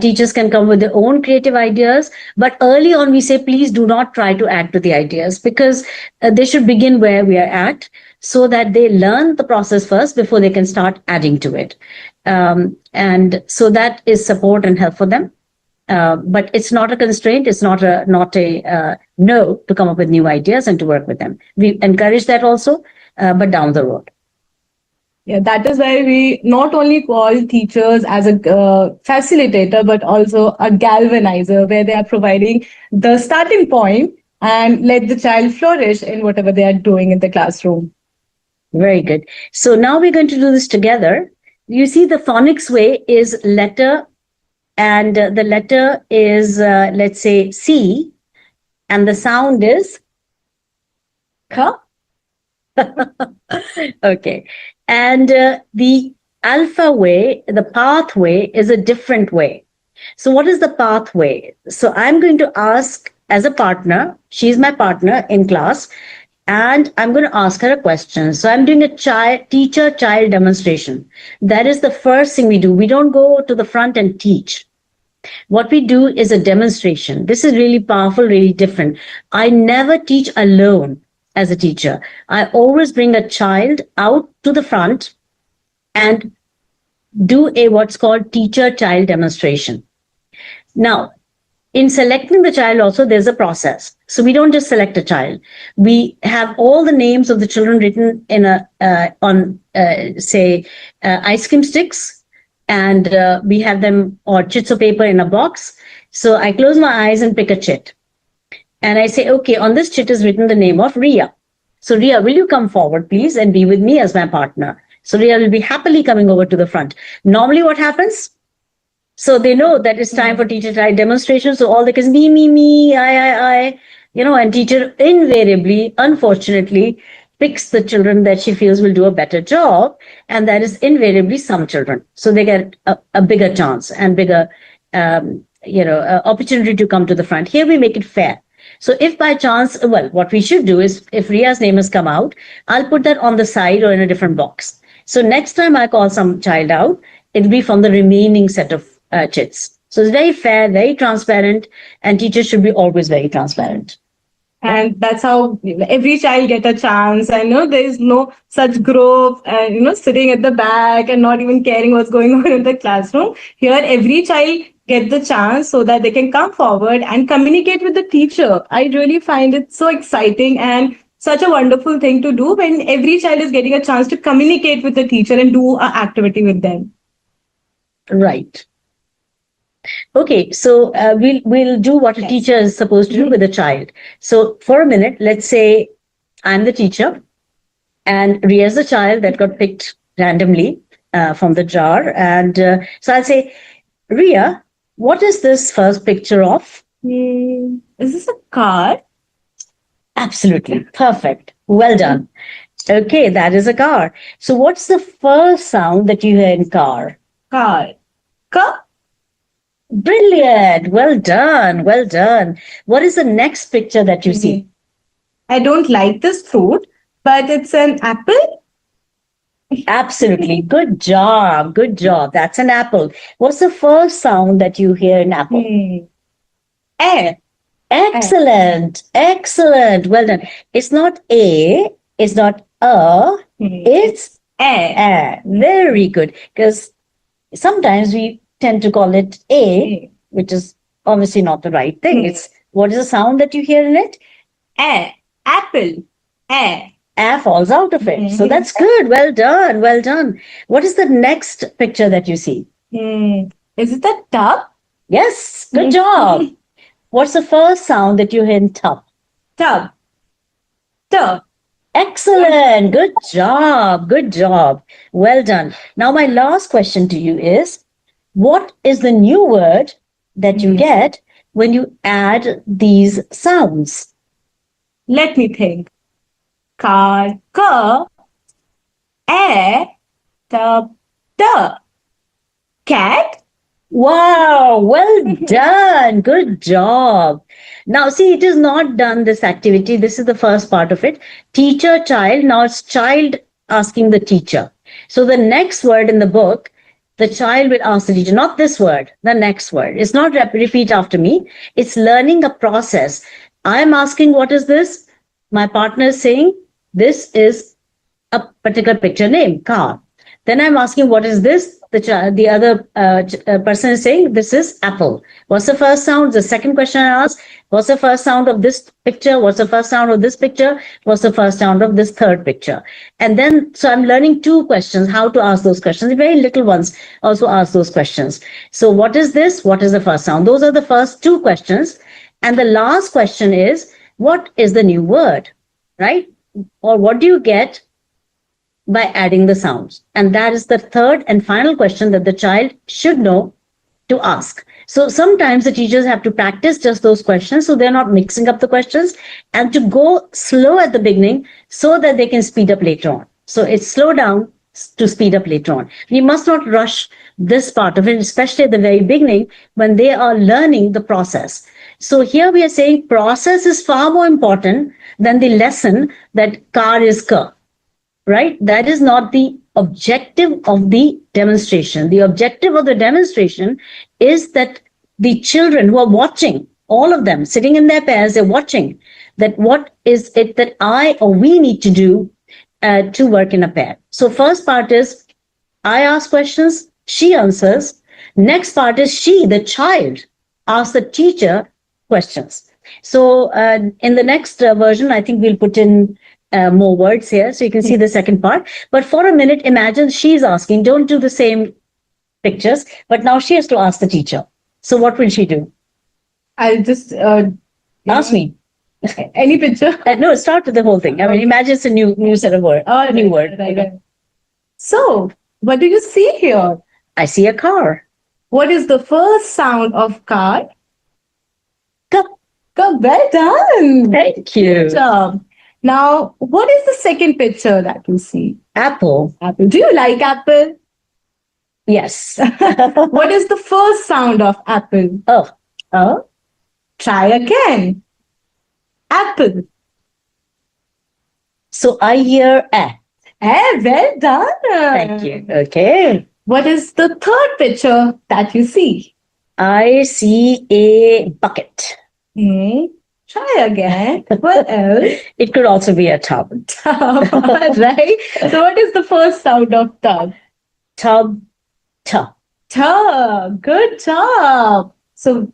Teachers can come with their own creative ideas, but early on we say, please do not try to add to the ideas, because they should begin where we are at, so that they learn the process first before they can start adding to it. And so that is support and help for them. But it's not a constraint. It's not a no to come up with new ideas and to work with them. We encourage that also, but down the road. Yeah, that is why we not only call teachers as a facilitator, but also a galvanizer, where they are providing the starting point and let the child flourish in whatever they are doing in the classroom. Very good. So now we're going to do this together. You see, the phonics way is letter, and the letter is, let's say, C, and the sound is K. Okay. And the alpha way, the pathway is a different way. So, what is the pathway? So, I'm going to ask as a partner, she's my partner in class, and I'm going to ask her a question. So, I'm doing a teacher child demonstration. That is the first thing we do. We don't go to the front and teach. What we do is a demonstration. This is really powerful, really different. I never teach alone as a teacher. I always bring a child out to the front and do a what's called teacher child demonstration. Now, in selecting the child also, there's a process. So we don't just select a child. We have all the names of the children written in ice cream sticks, and we have them, or chits of paper in a box. So I close my eyes and pick a chit. And I say, okay, on this chit is written the name of Ria. So Ria, will you come forward, please, and be with me as my partner? So Ria will be happily coming over to the front. Normally what happens? So they know that it's time for teacher child demonstration. So all the kids, me, I, and teacher invariably, unfortunately, picks the children that she feels will do a better job. And that is invariably some children. So they get a bigger chance and bigger, opportunity to come to the front. Here we make it fair. So if by chance, well, what we should do is, if Ria's name has come out, I'll put that on the side or in a different box. So next time I call some child out, it'll be from the remaining set of chits. So it's very fair, very transparent, and teachers should be always very transparent. And that's how every child get a chance. And there is no such group and sitting at the back and not even caring what's going on in the classroom. Here, every child get the chance so that they can come forward and communicate with the teacher. I really find it so exciting and such a wonderful thing to do when every child is getting a chance to communicate with the teacher and do an activity with them. Right. Okay, so we'll do what a teacher is supposed to do with a child. So for a minute, let's say I'm the teacher and Ria's the child that got picked randomly from the jar. And so I'll say, Ria, what is this first picture of? Is this a car? Absolutely. Perfect. Well done. Okay, that is a car. So what's the first sound that you hear in car? Car. Ka. Brilliant. Well done. Well done. What is the next picture that you see? I don't like this fruit, but it's an apple. Absolutely. Good job. Good job. That's an apple. What's the first sound that you hear in apple? A. Excellent. Excellent. Well done. It's not a, it's not it's a. Very good. Because sometimes we tend to call it a, which is obviously not the right thing. It's what is the sound that you hear in it? A. Apple. A. A falls out of it. So that's good. Well done. Well done. What is the next picture that you see? Is it a tub? Yes. Good job. What's the first sound that you hear in tub? Tub. Tub. Excellent. Good job. Good job. Well done. Now, my last question to you is, what is the new word that you get when you add these sounds? Let me think. Car, ka, a, tub, the. Cat. Wow, well done. Good job. Now, see, it is not done, this activity. This is the first part of it. Teacher, child. Now it's child asking the teacher. So the next word in the book, the child will ask the teacher, not this word, the next word. It's not repeat after me. It's learning a process. I'm asking, what is this? My partner is saying, this is a particular picture name, car. Then I'm asking, what is this? the other person is saying, this is apple. What's the first sound? The second question I ask, what's the first sound of this picture? What's the first sound of this picture? What's the first sound of this third picture? And then, so I'm learning 2 questions, how to ask those questions. The very little ones also ask those questions. So what is this? What is the first sound? Those are the first 2 questions. And the last question is, what is the new word, right? Or what do you get by adding the sounds? And that is the third and final question that the child should know to ask. So sometimes the teachers have to practice just those questions so they're not mixing up the questions, and to go slow at the beginning so that they can speed up later on. So it's slow down to speed up later on. We must not rush this part of it, especially at the very beginning when they are learning the process. So here we are saying process is far more important than the lesson that car is car. Right? That is not the objective of the demonstration. The objective of the demonstration is that the children who are watching, all of them sitting in their pairs, they're watching that what is it that I or we need to do to work in a pair. So first part is I ask questions, she answers. Next part is she, the child, asks the teacher questions. So in the next version, I think we'll put in more words here so you can see the second part. But for a minute, imagine she's asking, don't do the same pictures, but now she has to ask the teacher. So what will she do? I'll just Ask me. any picture. No, start with the whole thing. I mean, imagine it's a new set of words. Oh, New word. Right. So, what do you see here? I see a car. What is the first sound of car? Cup. Well done. Thank you. Good job. Now, what is the second picture that you see? Apple. Apple. Do you like apple? Yes. What is the first sound of apple? Oh. Oh. Try again. Apple. So I hear a. Well done. Thank you. Okay. What is the third picture that you see? I see a bucket. Try again. What else? It could also be a tub. Tub. Right? So what is the first sound of tub? Tub. Tub. Tub. Good job. So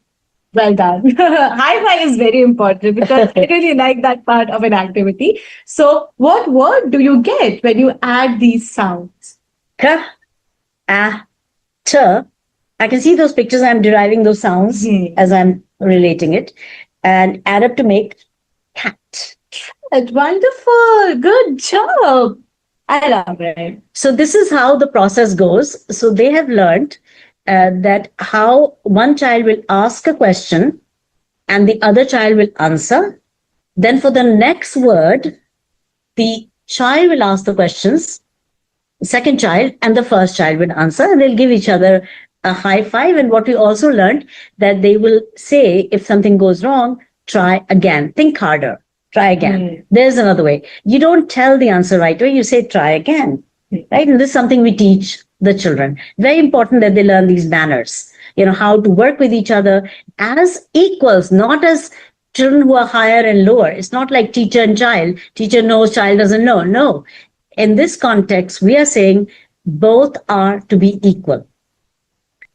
well done. High five is very important because I really like that part of an activity. So what word do you get when you add these sounds? K, a, t. I can see those pictures. I'm deriving those sounds as I'm relating it, and add up to make cat. Wonderful. Good job. I love it. So this is how the process goes. So they have learned that how one child will ask a question and the other child will answer. Then for the next word, the child will ask the questions, the second child and the first child will answer, and they'll give each other a high five. And what we also learned, that they will say, if something goes wrong, try again, think harder, try again. There's another way. You don't tell the answer right away, you say try again, right? And this is something we teach the children. Very important that they learn these manners, how to work with each other as equals, not as children who are higher and lower. It's not like teacher and child. Teacher knows, child doesn't know. No. In this context, we are saying both are to be equal.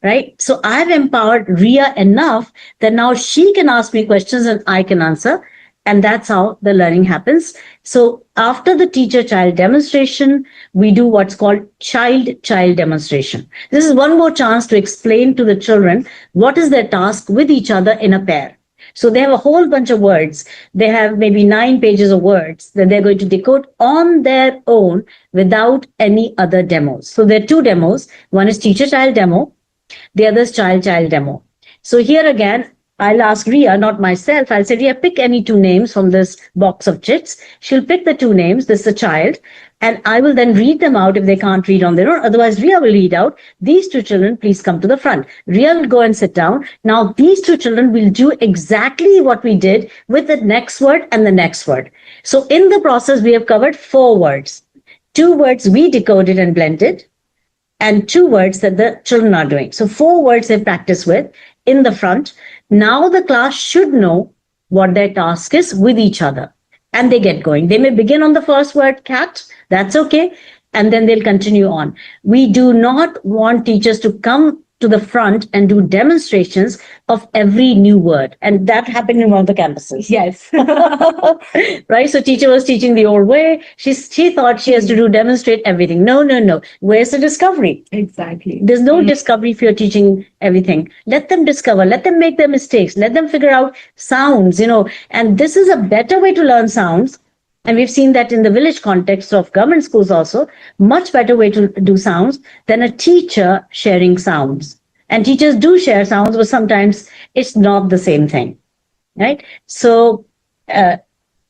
Right? So I've empowered Ria enough that now she can ask me questions and I can answer. And that's how the learning happens. So after the teacher-child demonstration, we do what's called child-child demonstration. This is one more chance to explain to the children what is their task with each other in a pair. So they have a whole bunch of words. They have maybe 9 pages of words that they're going to decode on their own without any other demos. So there are 2 demos. One is teacher-child demo. The other is child-child demo. So here again, I'll ask Ria, not myself. I'll say, Ria, pick any 2 names from this box of chits. She'll pick the 2 names. This is a child. And I will then read them out if they can't read on their own. Otherwise, Ria will read out. These 2 children, please come to the front. Ria will go and sit down. Now, these 2 children will do exactly what we did with the next word and the next word. So in the process, we have covered 4 words. 2 words we decoded and blended, and 2 words that the children are doing. So 4 words they practice with in the front. Now the class should know what their task is with each other, and they get going. They may begin on the first word, cat. That's okay. and then they'll continue on. We do not want teachers to come to the front and do demonstrations of every new word. And that happened in one of the campuses. Yes. Right? So teacher was teaching the old way. She thought she has to do demonstrate everything. No. Where's the discovery? Exactly. There's no discovery if you're teaching everything. Let them discover, let them make their mistakes, let them figure out sounds, and this is a better way to learn sounds. And we've seen that in the village context of government schools also, much better way to do sounds than a teacher sharing sounds. And teachers do share sounds, but sometimes it's not the same thing, right? So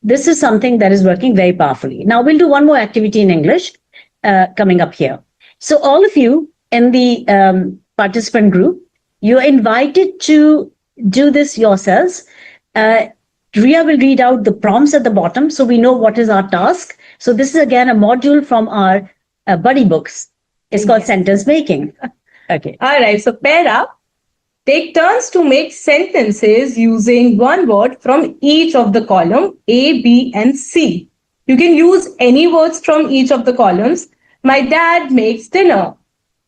this is something that is working very powerfully. Now we'll do one more activity in English coming up here. So all of you in the participant group, you're invited to do this yourselves. Ria will read out the prompts at the bottom so we know what is our task. So this is again a module from our buddy books. It's called sentence making. Okay. All right. So pair up. Take turns to make sentences using one word from each of the column A, B, and C. You can use any words from each of the columns. My dad makes dinner.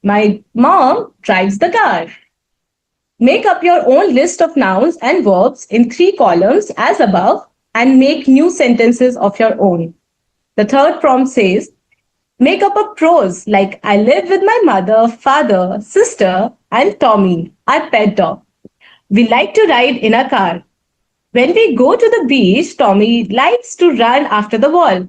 My mom drives the car. Make up your own list of nouns and verbs in 3 columns as above and make new sentences of your own. The third prompt says, make up a prose like I live with my mother, father, sister, and Tommy, our pet dog. We like to ride in a car. When we go to the beach, Tommy likes to run after the wall.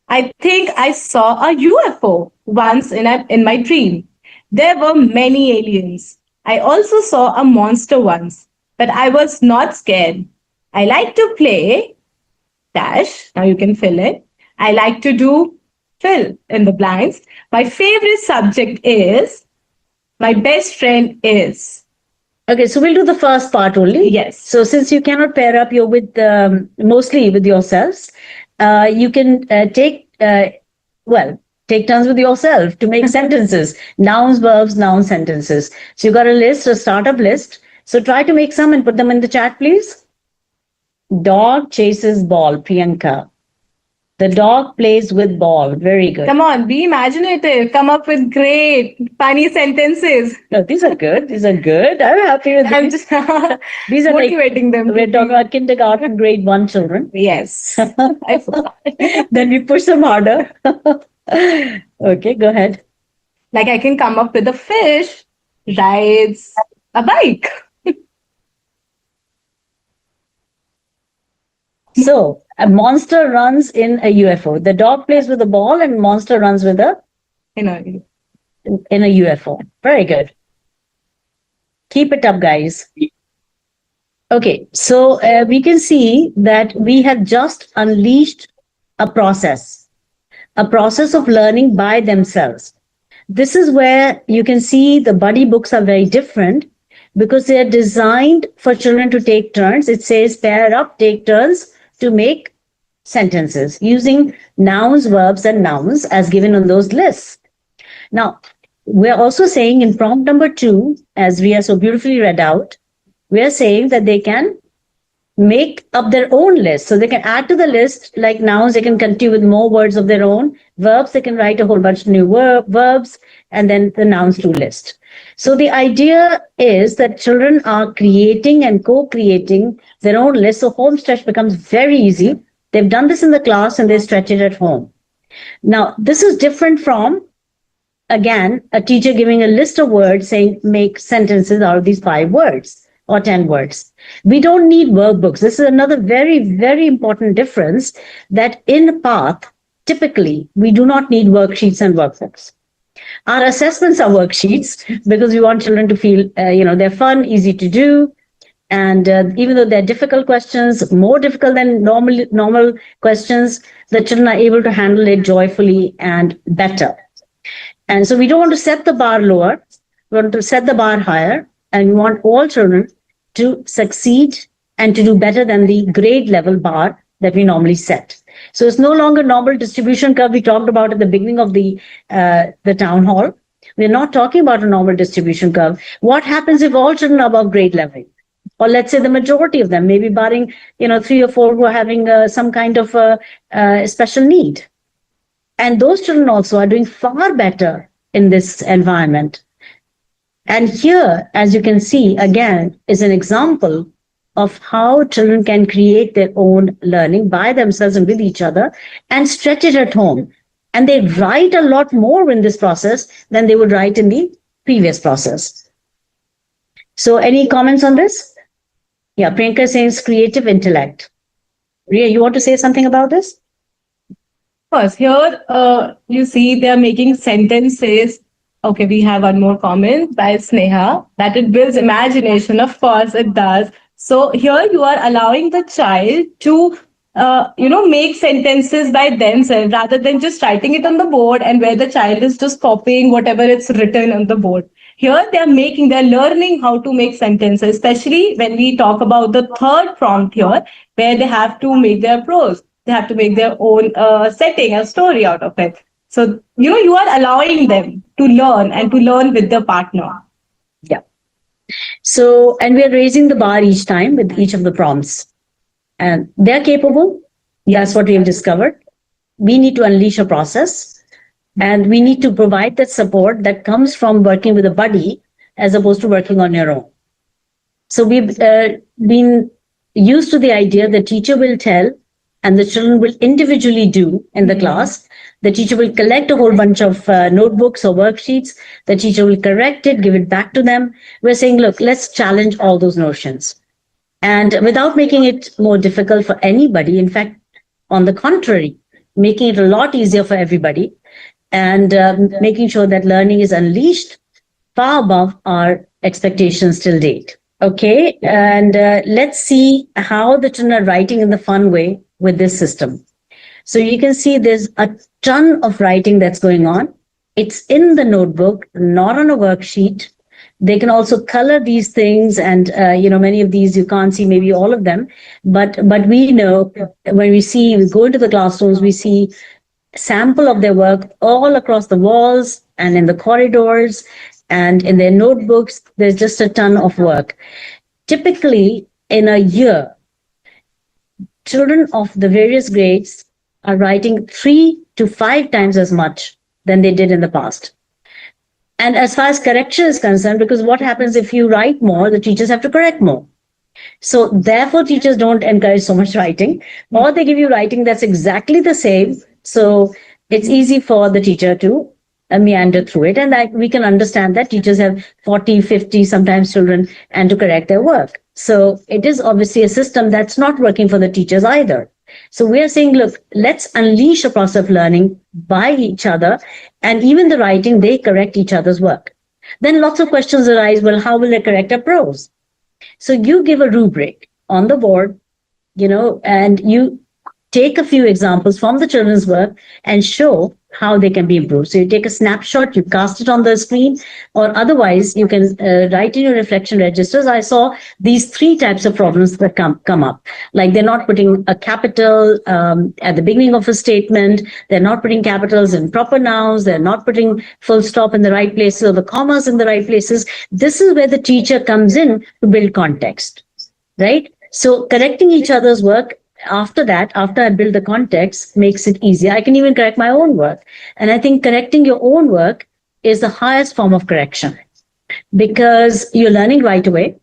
I think I saw a UFO once in my dream. There were many aliens. I also saw a monster once, but I was not scared. I like to play dash. Now you can fill it. I like to do fill in the blanks. My favorite subject is, my best friend is. Okay, so we'll do the first part only. Yes. So since you cannot pair up, you're with mostly with yourselves. You can take turns with yourself to make sentences, nouns, verbs, noun sentences. So you got a list, a startup list. So try to make some and put them in the chat, please. Dog chases ball, Priyanka. The dog plays with ball. Very good. Come on, be imaginative. Come up with great, funny sentences. No, these are good. These are good. I'm happy with I'm these. just These are motivating them. We're talking about kindergarten, grade 1 children. Yes. I forgot. Then we push them harder. Okay, go ahead. Like I can come up with a fish rides a bike. So a monster runs in a UFO. The dog plays with a ball and monster runs with in a UFO. Very good. Keep it up, guys. Okay, so we can see that we have just unleashed a process of learning by themselves. This is where you can see the buddy books are very different because they are designed for children to take turns. It says pair up, take turns to make sentences using nouns, verbs, and nouns as given on those lists. Now, we're also saying in prompt number 2, as Ria so beautifully read out, we're saying that they can make up their own list. So they can add to the list, like nouns, they can continue with more words of their own. Verbs, they can write a whole bunch of new verbs, and then the nouns to list. So the idea is that children are creating and co-creating their own list. So home stretch becomes very easy. They've done this in the class and they stretch it at home. Now, this is different from, again, a teacher giving a list of words saying, make sentences out of these 5 words or 10 words. We don't need workbooks. This is another very, very important difference, that in PATH, typically, we do not need worksheets and workbooks. Our assessments are worksheets because we want children to feel, they're fun, easy to do. And even though they're difficult questions, more difficult than normal questions, the children are able to handle it joyfully and better. And so we don't want to set the bar lower. We want to set the bar higher. And we want all children to succeed and to do better than the grade level bar that we normally set. So it's no longer normal distribution curve we talked about at the beginning of the town hall. We're not talking about a normal distribution curve. What happens if all children are above grade level? Or let's say the majority of them, maybe barring 3 or 4 who are having some kind of special need. And those children also are doing far better in this environment. And here, as you can see, again, is an example of how children can create their own learning by themselves and with each other and stretch it at home. And they write a lot more in this process than they would write in the previous process. So, any comments on this? Yeah, Priyanka says creative intellect. Ria, you want to say something about this? Course, here you see they are making sentences. Okay, we have one more comment by Sneha that it builds imagination. Of course, it does. So here you are allowing the child to, make sentences by themselves rather than just writing it on the board and where the child is just copying whatever it's written on the board. Here they're learning how to make sentences, especially when we talk about the third prompt here, where they have to make their prose. They have to make their own setting, a story out of it. So, you are allowing them to learn and to learn with the partner. Yeah. So, and we are raising the bar each time with each of the prompts. And they're capable. That's what we have discovered. We need to unleash a process and we need to provide that support that comes from working with a buddy as opposed to working on your own. So we've been used to the idea the teacher will tell and the children will individually do in the class. The teacher will collect a whole bunch of notebooks or worksheets. The teacher will correct it, give it back to them. We're saying, look, let's challenge all those notions. And without making it more difficult for anybody, in fact, on the contrary, making it a lot easier for everybody and making sure that learning is unleashed far above our expectations till date. Okay, and let's see how the children are writing in the fun way with this system. So you can see there's a ton of writing that's going on. It's in the notebook, not on a worksheet. They can also color these things, and many of these you can't see, maybe all of them, but we know when we go into the classrooms, we see sample of their work all across the walls and in the corridors and in their notebooks. There's just a ton of work. Typically, in a year, children of the various grades are writing 3 to 5 times as much than they did in the past. And as far as correction is concerned, because what happens if you write more, the teachers have to correct more. So therefore, teachers don't encourage so much writing, or they give you writing that's exactly the same. So it's easy for the teacher to meander through it. And that we can understand that teachers have 40, 50, sometimes children, and to correct their work. So it is obviously a system that's not working for the teachers either. So we are saying, look, let's unleash a process of learning by each other. And even the writing, they correct each other's work. Then lots of questions arise. Well, how will they correct a prose? So you give a rubric on the board, and you take a few examples from the children's work and show how they can be improved. So you take a snapshot, you cast it on the screen, or otherwise you can write in your reflection registers. I saw these 3 types of problems that come up. Like they're not putting a capital at the beginning of a statement. They're not putting capitals in proper nouns. They're not putting full stop in the right places or the commas in the right places. This is where the teacher comes in to build context, right? So correcting each other's work after I build the context, makes it easier. I can even correct my own work. And I think correcting your own work is the highest form of correction because you're learning right away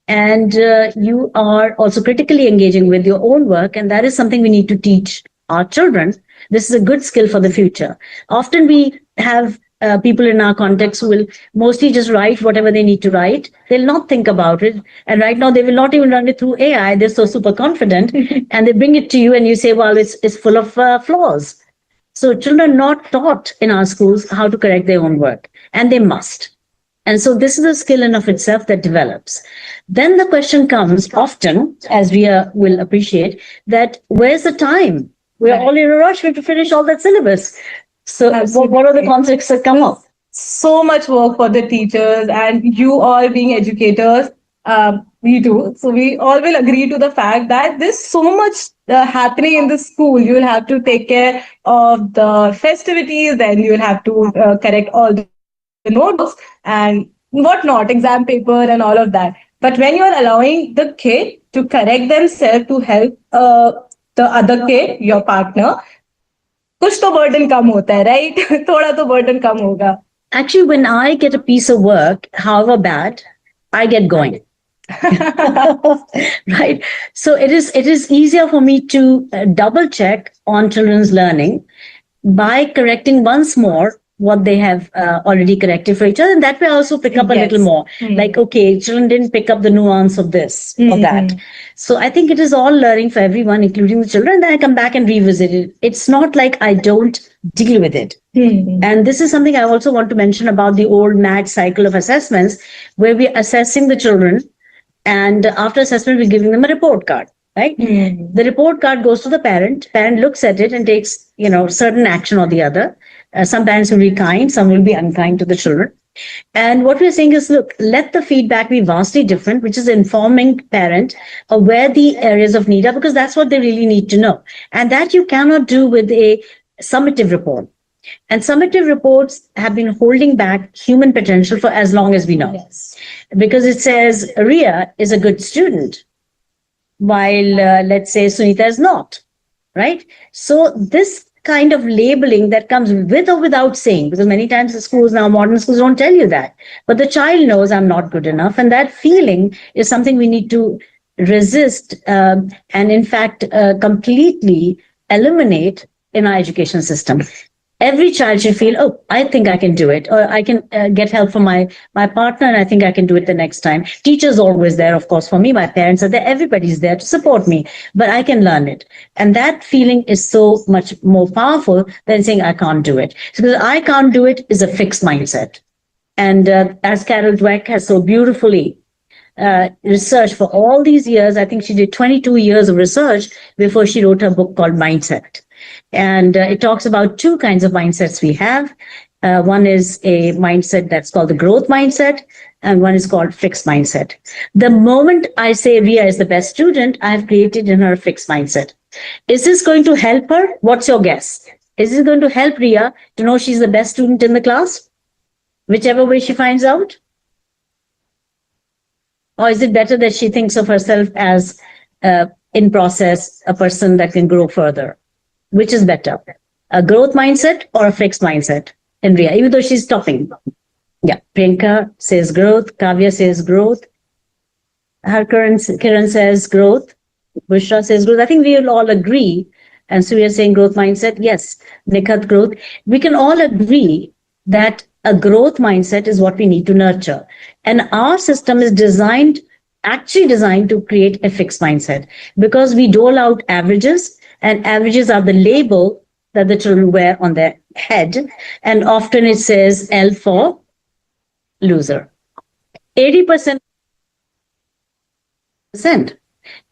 and you are also critically engaging with your own work. And that is something we need to teach our children. This is a good skill for the future. Often we have people in our context who will mostly just write whatever they need to write. They'll not think about it. And right now, they will not even run it through AI. They're so super confident. And they bring it to you and you say, well, it's full of flaws. So children are not taught in our schools how to correct their own work. And they must. And so this is a skill in of itself that develops. Then the question comes often, as we will appreciate, that where's the time? We're all in a rush. We have to finish all that syllabus. So what are the conflicts that come up? So much work for the teachers, and you all being educators, we do. So we all will agree to the fact that there's so much happening in the school. You will have to take care of the festivities, then you will have to correct all the notes and whatnot, exam paper and all of that. But when you're allowing the kid to correct themselves to help the other kid, your partner, कुछ तो burden कम होता है, right? थोड़ा तो burden कम होगा. Actually, when I get a piece of work, however bad, I get going. Right. So it is easier for me to double check on children's learning by correcting once more what they have already corrected for each other, and that way I also pick up a Yes. little more. Like, okay, children didn't pick up the nuance of this or that. So I think it is all learning for everyone, including the children. Then I come back and revisit it. It's not like I don't deal with it. And this is something I also want to mention about the old mad cycle of assessments, where we're assessing the children, and after assessment, we're giving them a report card, right? The report card goes to the parent. Parent looks at it and takes, certain action or the other. Some parents will be kind, some will be unkind to the children. And what we're saying is, look, let the feedback be vastly different, which is informing parent of where the areas of need are, because that's what they really need to know. And that you cannot do with a summative report. And summative reports have been holding back human potential for as long as we know. Yes. Because it says Ria is a good student, while let's say Sunita is not, right? So this kind of labeling that comes with or without saying, because many times the schools now, modern schools don't tell you that, but the child knows I'm not good enough. And that feeling is something we need to resist and in fact completely eliminate in our education system. Every child should feel, oh, I think I can do it, or I can get help from my partner, and I think I can do it the next time. Teachers always there, of course, for me. My parents are there. Everybody's there to support me, but I can learn it. And that feeling is so much more powerful than saying I can't do it. Because I can't do it is a fixed mindset. And as Carol Dweck has so beautifully researched for all these years, I think she did 22 years of research before she wrote her book called Mindset. And it talks about two kinds of mindsets we have. One is a mindset that's called the growth mindset, and one is called fixed mindset. The moment I say Ria is the best student, I have created in her a fixed mindset. Is this going to help her? What's your guess? Is this going to help Ria to know she's the best student in the class, whichever way she finds out? Or is it better that she thinks of herself as, in process, a person that can grow further? Which is better, a growth mindset or a fixed mindset in Ria, even though she's stopping? Yeah, Priyanka says growth, Kavya says growth, Kiran says growth, Bushra says growth. I think we will all agree. And so we are saying growth mindset. Yes, Nikhat, growth. We can all agree that a growth mindset is what we need to nurture. And our system is actually designed to create a fixed mindset, because we dole out averages, and averages are the label that the children wear on their head. And often it says L for loser. 80%.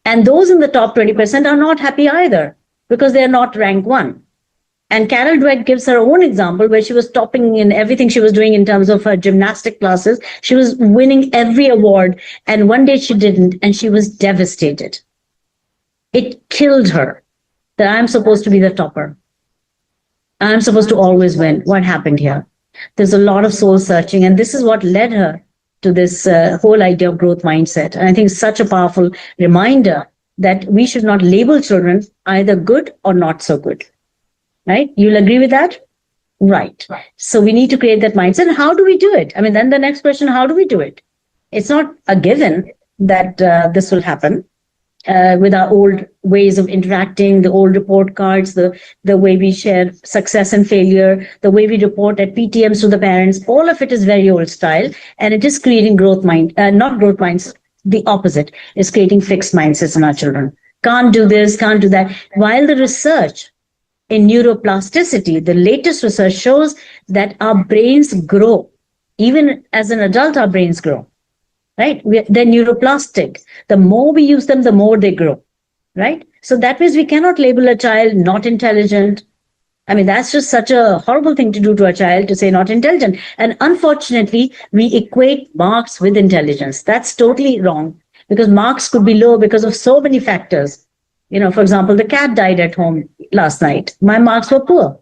And those in the top 20% are not happy either, because they are not rank one. And Carol Dweck gives her own example where she was topping in everything she was doing in terms of her gymnastic classes. She was winning every award. And one day she didn't, and she was devastated. It killed her that I'm supposed to be the topper. I'm supposed to always win. What happened here? There's a lot of soul searching, and this is what led her to this whole idea of growth mindset. And I think it's such a powerful reminder that we should not label children either good or not so good. Right? You'll agree with that? Right. So we need to create that mindset. How do we do it? I mean, then the next question, how do we do it? It's not a given that this will happen. With our old ways of interacting, the old report cards, the way we share success and failure, the way we report at PTMs to the parents, all of it is very old style, and it is creating not growth minds. The opposite is creating fixed mindsets in our children. Can't do this, can't do that. While the research in neuroplasticity, the latest research shows that our brains grow. Even as an adult, our brains grow. Right? They're neuroplastic. The more we use them, the more they grow. Right? So that means we cannot label a child not intelligent. I mean, that's just such a horrible thing to do to a child, to say not intelligent. And unfortunately, we equate marks with intelligence. That's totally wrong, because marks could be low because of so many factors. For example, the cat died at home last night. My marks were poor.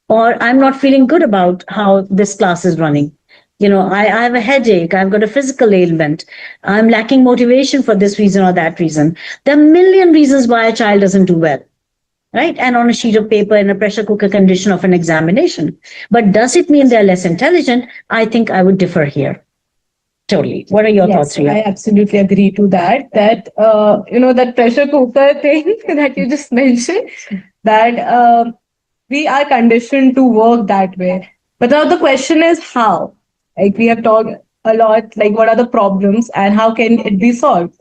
Or I'm not feeling good about how this class is running. I have a headache, I've got a physical ailment, I'm lacking motivation for this reason or that reason. There are a million reasons why a child doesn't do well. right? And on a sheet of paper in a pressure cooker condition of an examination. But does it mean they're less intelligent? I think I would differ here. Totally. What are your thoughts, Ria? I absolutely agree to that. That pressure cooker thing that you just mentioned, that we are conditioned to work that way. But now the question is how? Like we have talked a lot, like what are the problems and how can it be solved?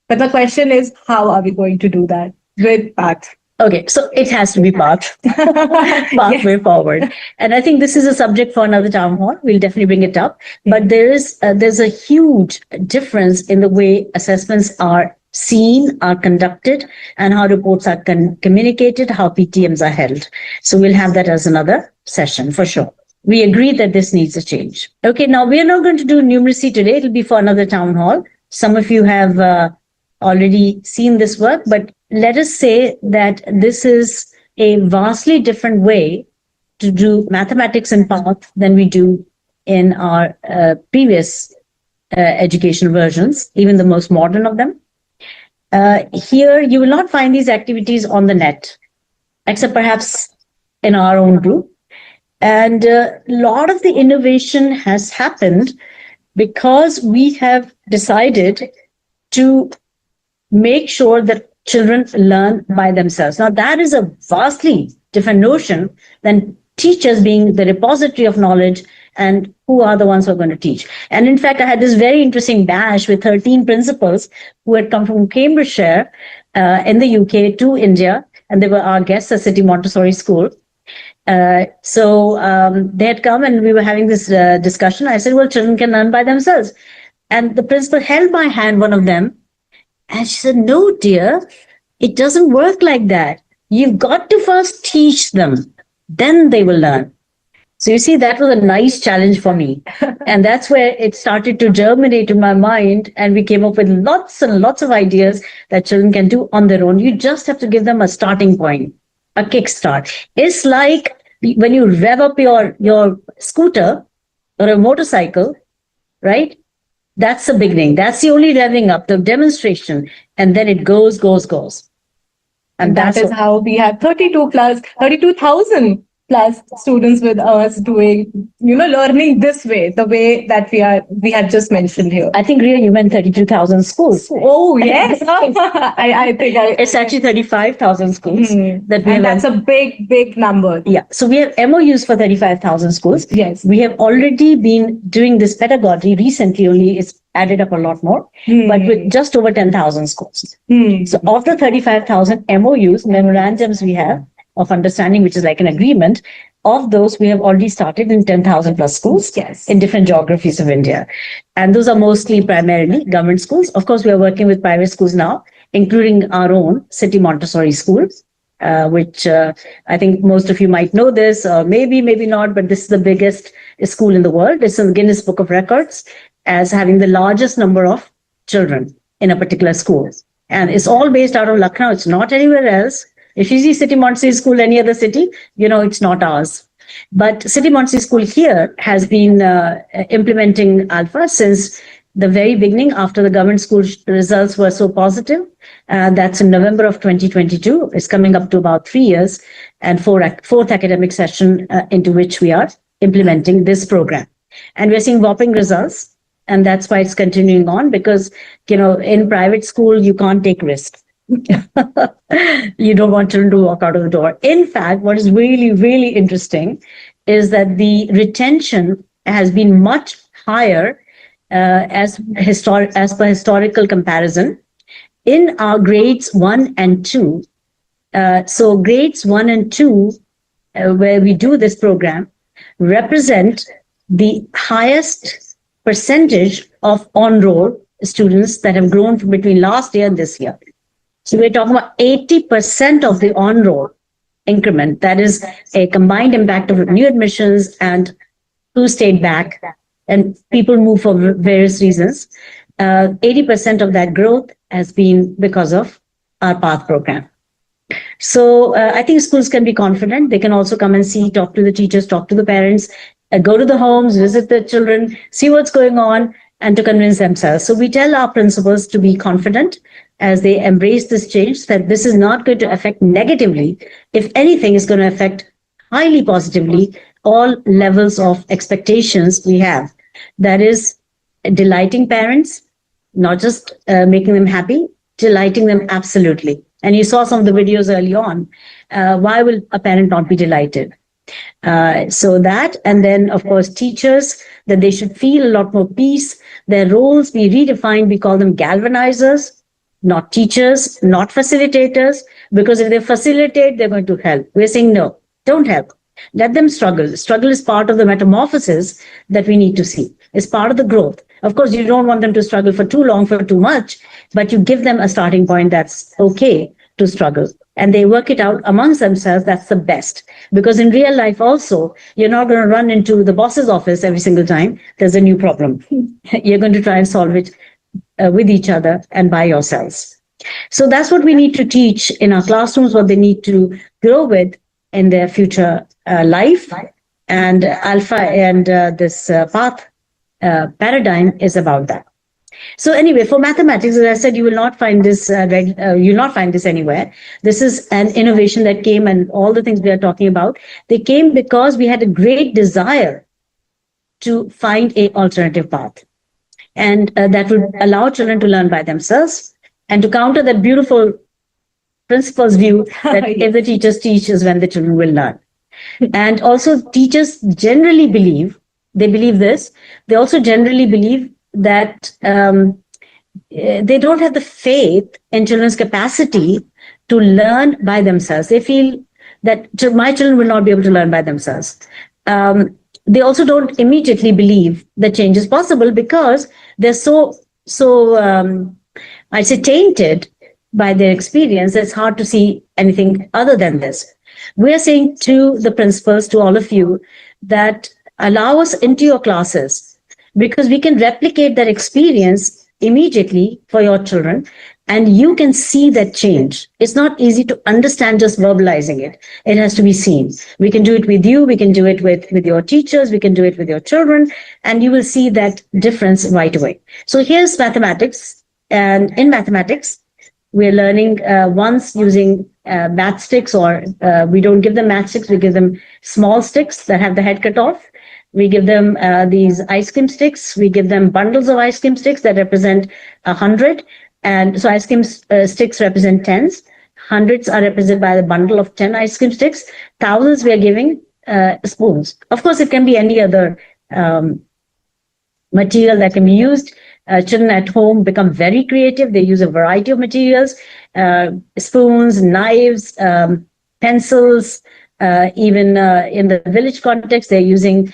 But the question is, how are we going to do that with path? Okay, so it has to be pathway forward. And I think this is a subject for another town hall. We'll definitely bring it up. But there's a huge difference in the way assessments are seen, are conducted, and how reports are communicated, how PTMs are held. So we'll have that as another session for sure. We agree that this needs a change. Okay, now we are not going to do numeracy today. It'll be for another town hall. Some of you have already seen this work, but let us say that this is a vastly different way to do mathematics and path than we do in our previous education versions, even the most modern of them. Here, you will not find these activities on the net, except perhaps in our own group. And a lot of the innovation has happened because we have decided to make sure that children learn by themselves. Now, that is a vastly different notion than teachers being the repository of knowledge and who are the ones who are going to teach. And in fact, I had this very interesting bash with 13 principals who had come from Cambridgeshire in the UK to India, and they were our guests at City Montessori School. So they had come and we were having this discussion. I said, well, children can learn by themselves. And the principal held my hand, one of them, and she said, no, dear, it doesn't work like that. You've got to first teach them, then they will learn. So you see, that was a nice challenge for me. And that's where it started to germinate in my mind. And we came up with lots and lots of ideas that children can do on their own. You just have to give them a starting point, a kickstart. It's like when you rev up your scooter or a motorcycle, right? That's the beginning. That's the only revving up, the demonstration. And then it goes. And that is how we have 32,000 plus students with us doing, learning this way, the way that we have just mentioned here. I think, Ria, you meant 32,000 schools. Oh, yes. I think it's actually 35,000 schools. That's a big number. Yeah. So we have MOUs for 35,000 schools. Yes. We have already been doing this pedagogy recently, only it's added up a lot more, but with just over 10,000 schools. So of the 35,000 MOUs, memorandums we have of understanding, which is like an agreement, of those we have already started in 10,000 plus schools in different geographies of India. And those are mostly primarily government schools. Of course, we are working with private schools now, including our own City Montessori schools, which I think most of you might know this, or maybe not, but this is the biggest school in the world. It's in the Guinness Book of Records as having the largest number of children in a particular school. And it's all based out of Lucknow. It's not anywhere else. If you see City Montessori School, any other city, it's not ours. But City Montessori School here has been implementing Alpha since the very beginning, after the government school results were so positive. That's in November of 2022. It's coming up to about 3 years and fourth academic session into which we are implementing this program. And we're seeing whopping results. And that's why it's continuing on, because, in private school, you can't take risks. You don't want children to walk out of the door. In fact, what is really, really interesting is that the retention has been much higher as per historical comparison in our grades 1 and 2. So grades 1 and 2, where we do this program, represent the highest percentage of on-roll students that have grown from between last year and this year. So we're talking about 80% of the on-roll increment. That is a combined impact of new admissions and who stayed back and people move for various reasons. 80% of that growth has been because of our PATH program. So I think schools can be confident. They can also come and see, talk to the teachers, talk to the parents, go to the homes, visit the children, see what's going on, and to convince themselves. So we tell our principals to be confident as they embrace this change, that this is not going to affect negatively. If anything, is going to affect highly positively all levels of expectations we have. That is delighting parents, not just making them happy, delighting them absolutely. And you saw some of the videos early on. Why will a parent not be delighted? So that, and then of course teachers, that they should feel a lot more peace. Their roles be redefined. We call them galvanizers, not teachers, not facilitators, because if they facilitate, they're going to help. We're saying no, don't help. Let them struggle. Struggle is part of the metamorphosis that we need to see. It's part of the growth. Of course, you don't want them to struggle for too long, for too much, but you give them a starting point that's okay to struggle. And they work it out amongst themselves. That's the best. Because in real life also, you're not going to run into the boss's office every single time there's a new problem. You're going to try and solve it with each other and by yourselves. So that's what we need to teach in our classrooms, what they need to grow with in their future life. And Alpha and this path paradigm is about that. So anyway, for mathematics, as I said, you will not find this. You will not find this anywhere. This is an innovation that came, and all the things we are talking about, they came because we had a great desire to find an alternative path, and that would allow children to learn by themselves, and to counter that beautiful principal's view that if the teachers teach is when the children will learn. And also, teachers generally believe, they believe this. They also generally believe that they don't have the faith in children's capacity to learn by themselves. They feel that my children will not be able to learn by themselves. They also don't immediately believe that change is possible because they're so I'd say tainted by their experience. It's hard to see anything other than this. We're saying to the principals, to all of you, that allow us into your classes, because we can replicate that experience immediately for your children, and you can see that change. It's not easy to understand just verbalizing it. It has to be seen. We can do it with you. We can do it with your teachers. We can do it with your children, and you will see that difference right away. So here's mathematics. And in mathematics, we're learning once using matchsticks, or we don't give them matchsticks. We give them small sticks that have the head cut off. We give them these ice cream sticks. We give them bundles of ice cream sticks that represent 100. And so ice cream sticks represent tens. Hundreds are represented by the bundle of 10 ice cream sticks. Thousands, we are giving spoons. Of course, it can be any other material that can be used. Children at home become very creative. They use a variety of materials, spoons, knives, pencils. Even in the village context, they're using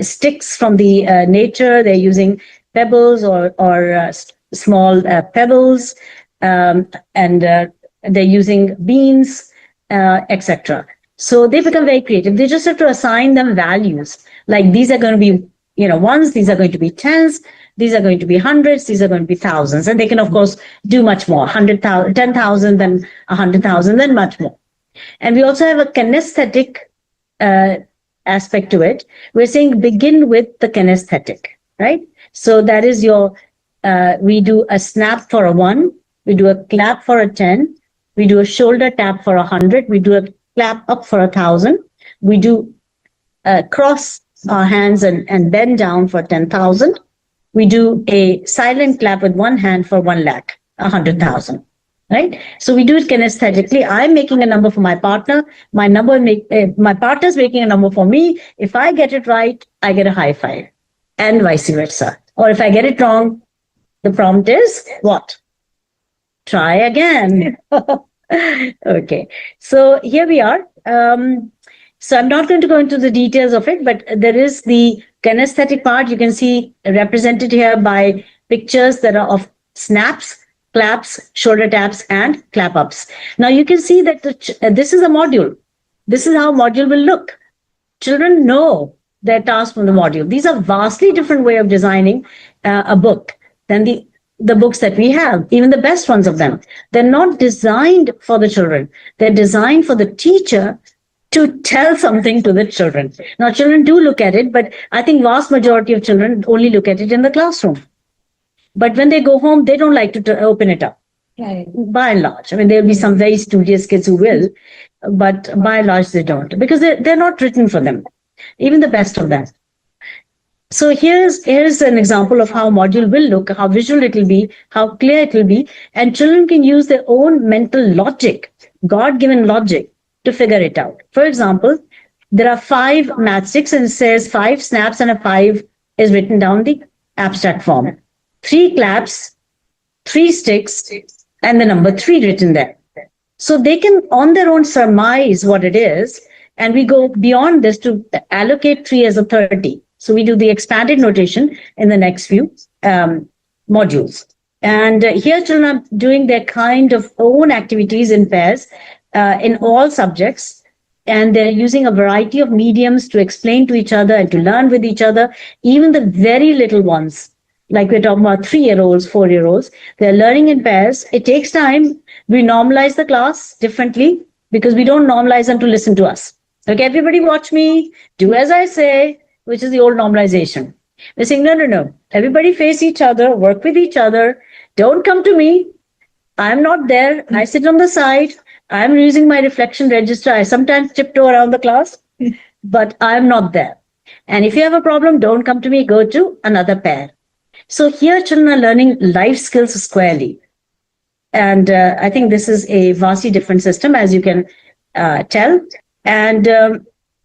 sticks from the nature. They're using pebbles or small pebbles, and they're using beans, etc. So they become very creative. They just have to assign them values. Like these are going to be, ones, these are going to be tens, these are going to be hundreds, these are going to be thousands. And they can, of course, do much more, 100,000, 10,000, then 100,000, then much more. And we also have a kinesthetic aspect to it. We're saying begin with the kinesthetic, right? So that is your, we do a snap for a 1, we do a clap for a 10, we do a shoulder tap for 100, we do a clap up for 1,000, we do cross our hands and bend down for 10,000. We do a silent clap with one hand for 1 lakh, 100,000. Right? So we do it kinesthetically. I'm making a number for my partner. My partner's making a number for me. If I get it right, I get a high five, and vice versa. Or if I get it wrong, the prompt is what? Try again. Okay. So here we are. So I'm not going to go into the details of it, but there is the kinesthetic part. You can see represented here by pictures that are of snaps, claps, shoulder taps, and clap ups. Now you can see that this is a module. This is how a module will look. Children know their task from the module. These are vastly different way of designing a book than the books that we have, even the best ones of them. They're not designed for the children. They're designed for the teacher to tell something to the children. Now, children do look at it, but I think vast majority of children only look at it in the classroom. But when they go home, they don't like to open it up. By and large. I mean, there'll be some very studious kids who will, but by and large, they don't because they're not written for them, even the best of them. So here's an example of how module will look, how visual it will be, how clear it will be, and children can use their own mental logic, God-given logic, to figure it out. For example, there are 5 matchsticks and it says 5 snaps and a 5 is written down the abstract form. 3 claps, 3 sticks, and the number 3 written there. So they can on their own surmise what it is, and we go beyond this to allocate 3 as a 30. So we do the expanded notation in the next few modules. And here children are doing their kind of own activities in pairs in all subjects. And they're using a variety of mediums to explain to each other and to learn with each other, even the very little ones. Like we're talking about 3-year-olds, 4-year-olds, they're learning in pairs. It takes time. We normalize the class differently because we don't normalize them to listen to us. Okay, everybody watch me, do as I say, which is the old normalization. We're saying, no. Everybody face each other, work with each other. Don't come to me. I'm not there. I sit on the side. I'm using my reflection register. I sometimes tiptoe around the class, but I'm not there. And if you have a problem, don't come to me. Go to another pair. So here children are learning life skills squarely. And I think this is a vastly different system, as you can tell. And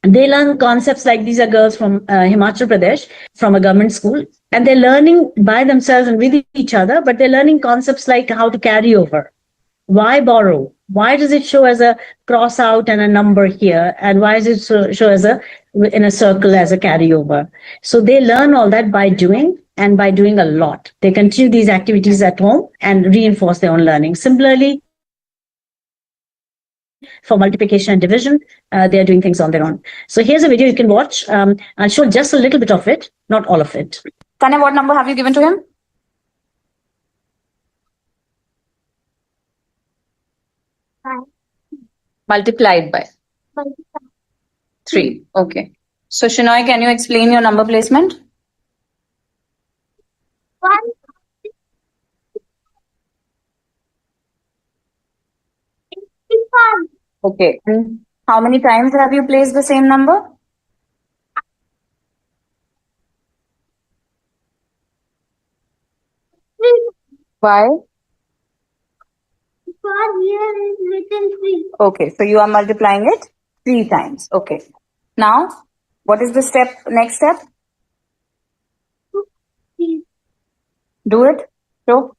they learn concepts like these are girls from Himachal Pradesh, from a government school. And they're learning by themselves and with each other, but they're learning concepts like how to carry over. Why borrow? Why does it show as a cross out and a number here? And why does it show as in a circle as a carryover? So they learn all that by doing, and by doing a lot. They continue these activities at home and reinforce their own learning. Similarly, for multiplication and division, they are doing things on their own. So here's a video you can watch. I'll show just a little bit of it, not all of it. Tanya, what number have you given to him? Multiplied by 3. Okay. So Shinoy, can you explain your number placement? 1. Okay. And how many times have you placed the same number? Why? Because here is written 3. Okay, so you are multiplying it 3 times. Okay. Now, what is the next step? Do it. So,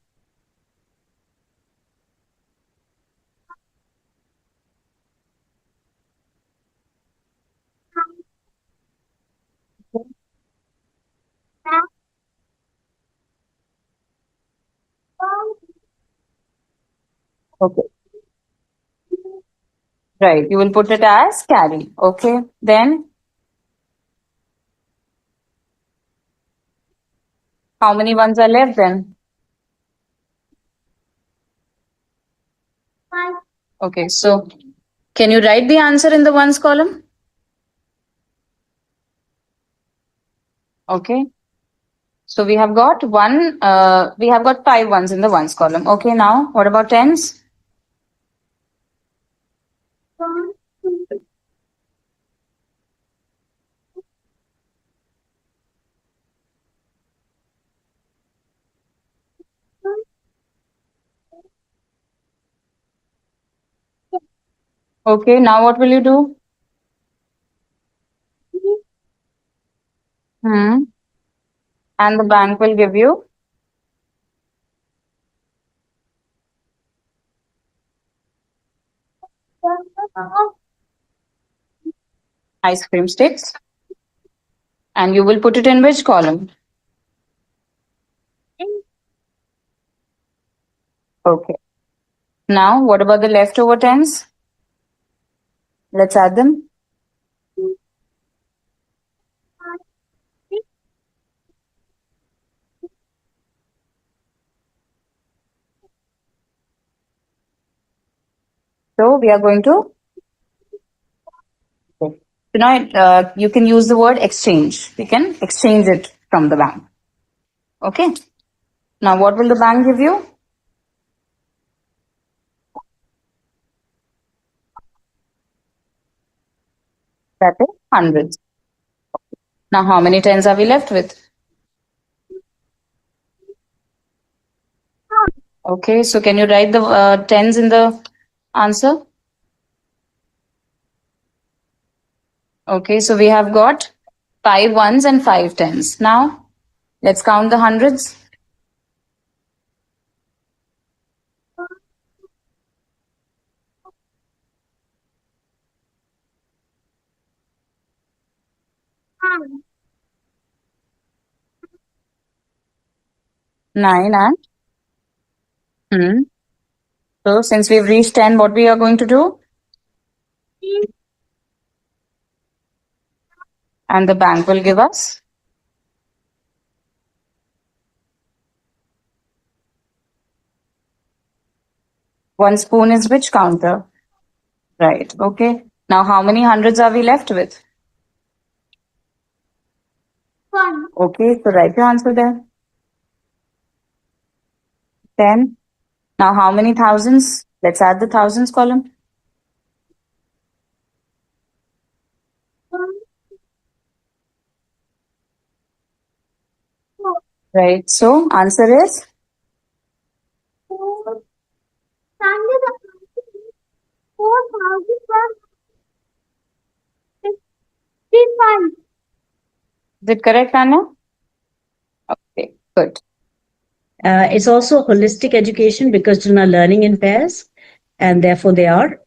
okay. Right, you will put it as carry. Okay, then how many ones are left then? 5. Okay, so can you write the answer in the ones column? Okay. So we have got 5 ones in the ones column. Okay, now what about tens? 1, 2. Okay, now what will you do? And the bank will give you ice cream sticks. And you will put it in which column? Okay. Now, what about the leftover tens? Let's add them. So we are going to. Okay. So now you can use the word exchange. We can exchange it from the bank. Okay. Now what will the bank give you? That is hundreds. Now, how many tens are we left with? Okay, so can you write the tens in the answer? Okay, so we have got 5 ones and 5 tens. Now, let's count the hundreds. Nine and so since we've reached 10, what we are going to do? And the bank will give us 1 spoon is which counter? Right. Okay. Now, how many hundreds are we left with? 1. Okay, so write your answer there. 10. Now, how many thousands? Let's add the thousands column. Right. So, answer is 4,055. is it correct, Anna? Okay, good. It's also holistic education because children are learning in pairs, and therefore they are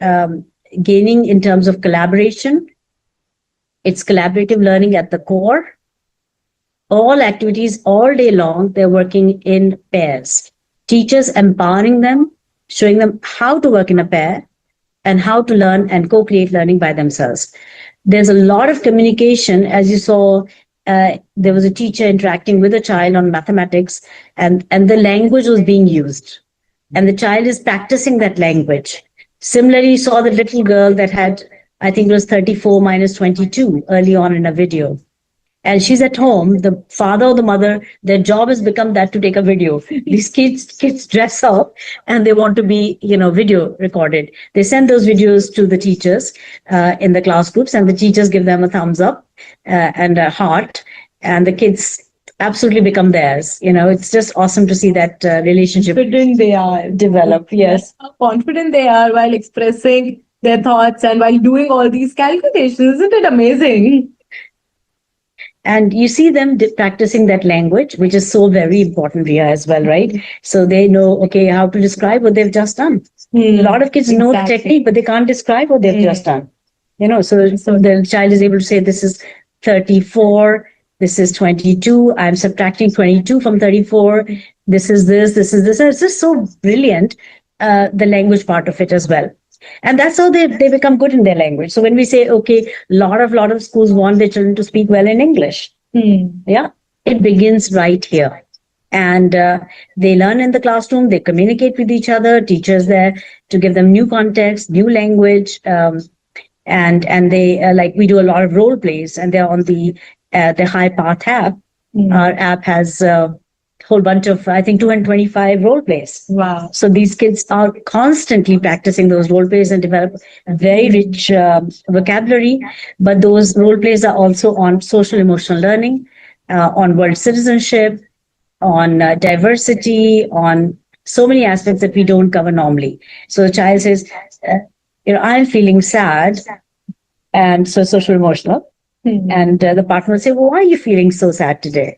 gaining in terms of collaboration. It's collaborative learning at the core. All activities all day long, they're working in pairs. Teachers empowering them, showing them how to work in a pair and how to learn and co-create learning by themselves. There's a lot of communication, as you saw. There was a teacher interacting with a child on mathematics, and the language was being used, and the child is practicing that language. Similarly, you saw the little girl that had, I think it was 34 minus 22 early on in a video. And she's at home, the father or the mother, their job has become that to take a video. These kids dress up and they want to be, video recorded. They send those videos to the teachers in the class groups, and the teachers give them a thumbs up and a heart, and the kids absolutely become theirs. It's just awesome to see that relationship. Confident they are. Develop, yes. How confident they are while expressing their thoughts and while doing all these calculations. Isn't it amazing? And you see them practicing that language, which is so very important here as well, right? So they know, okay, how to describe what they've just done. A lot of kids know the technique, but they can't describe what they've just done. So the child is able to say, this is 34, this is 22, I'm subtracting 22 from 34, this is this. And it's just so brilliant, the language part of it as well. And that's how they become good in their language. So when we say, okay, a lot of schools want their children to speak well in English. Yeah, it begins right here. And they learn in the classroom, they communicate with each other, teachers there to give them new context, new language. And they, like we do a lot of role plays, and they're on the High Path app. Our app has whole bunch of, I think, 225 role plays. Wow. So these kids are constantly practicing those role plays and develop a very rich vocabulary. But those role plays are also on social emotional learning, on world citizenship, on diversity, on so many aspects that we don't cover normally. So the child says, I'm feeling sad. And so social emotional. And the partner will say, well, why are you feeling so sad today?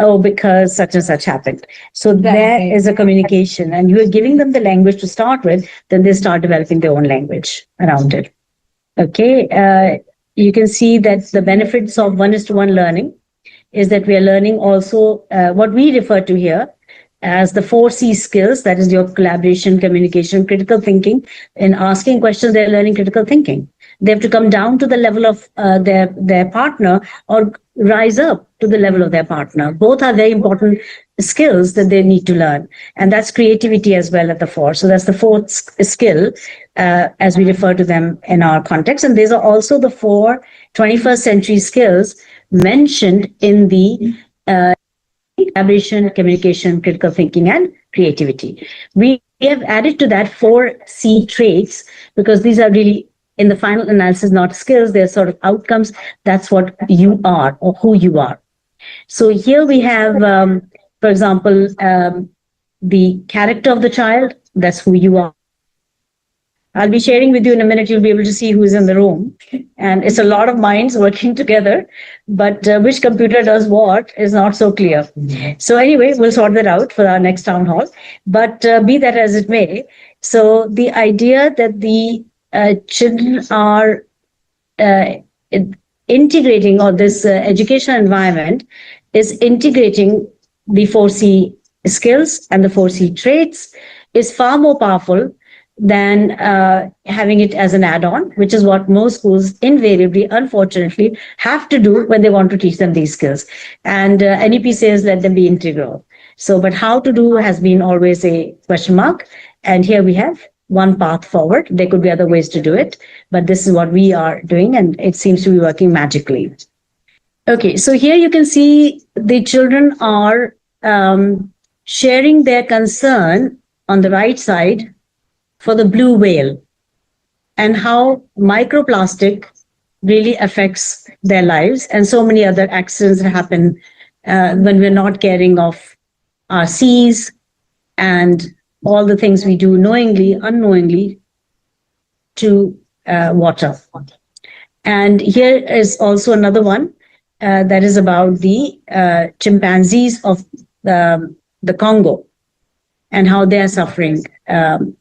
Oh, because such and such happened. So there is a communication, and you are giving them the language to start with, then they start developing their own language around it. Okay. You can see that the benefits of 1:1 learning is that we are learning also what we refer to here as the 4C skills. That is your collaboration, communication, critical thinking. In asking questions, they're learning critical thinking. They have to come down to the level of their partner, or rise up to the level of their partner. Both are very important skills that they need to learn. And that's creativity as well at the fore. So that's the fourth skill, as we refer to them in our context. And these are also the 4 21st century skills mentioned in the collaboration, communication, critical thinking, and creativity. We have added to that 4C traits because these are really in the final analysis not skills, they're sort of outcomes. That's what you are or who you are. So here we have, for example, the character of the child. That's who you are. I'll be sharing with you in a minute. You'll be able to see who's in the room. And it's a lot of minds working together, but which computer does what is not so clear. So anyway, we'll sort that out for our next town hall. But be that as it may, so the idea that the children are integrating, or this educational environment is integrating the 4C skills and the 4C traits, is far more powerful than having it as an add-on, which is what most schools invariably, unfortunately, have to do when they want to teach them these skills. And NEP says let them be integral. So, but how to do has been always a question mark. And here we have one path forward. There could be other ways to do it, but this is what we are doing, and it seems to be working magically. Okay, so here you can see the children are sharing their concern on the right side for the blue whale and how microplastic really affects their lives, and so many other accidents that happen when we're not caring of our seas and all the things we do knowingly, unknowingly to water. And here is also another one that is about the chimpanzees of the Congo and how they are suffering from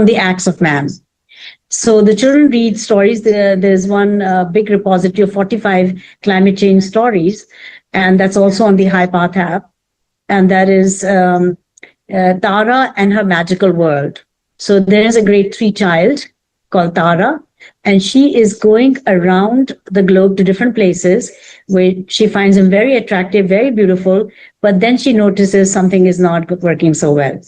the acts of man. So the children read stories. There's one big repository of 45 climate change stories, and that's also on the High Path app. And that is Tara and her magical world. So there's a grade 3 child called Tara, and she is going around the globe to different places where she finds them very attractive, very beautiful, but then she notices something is not working so well.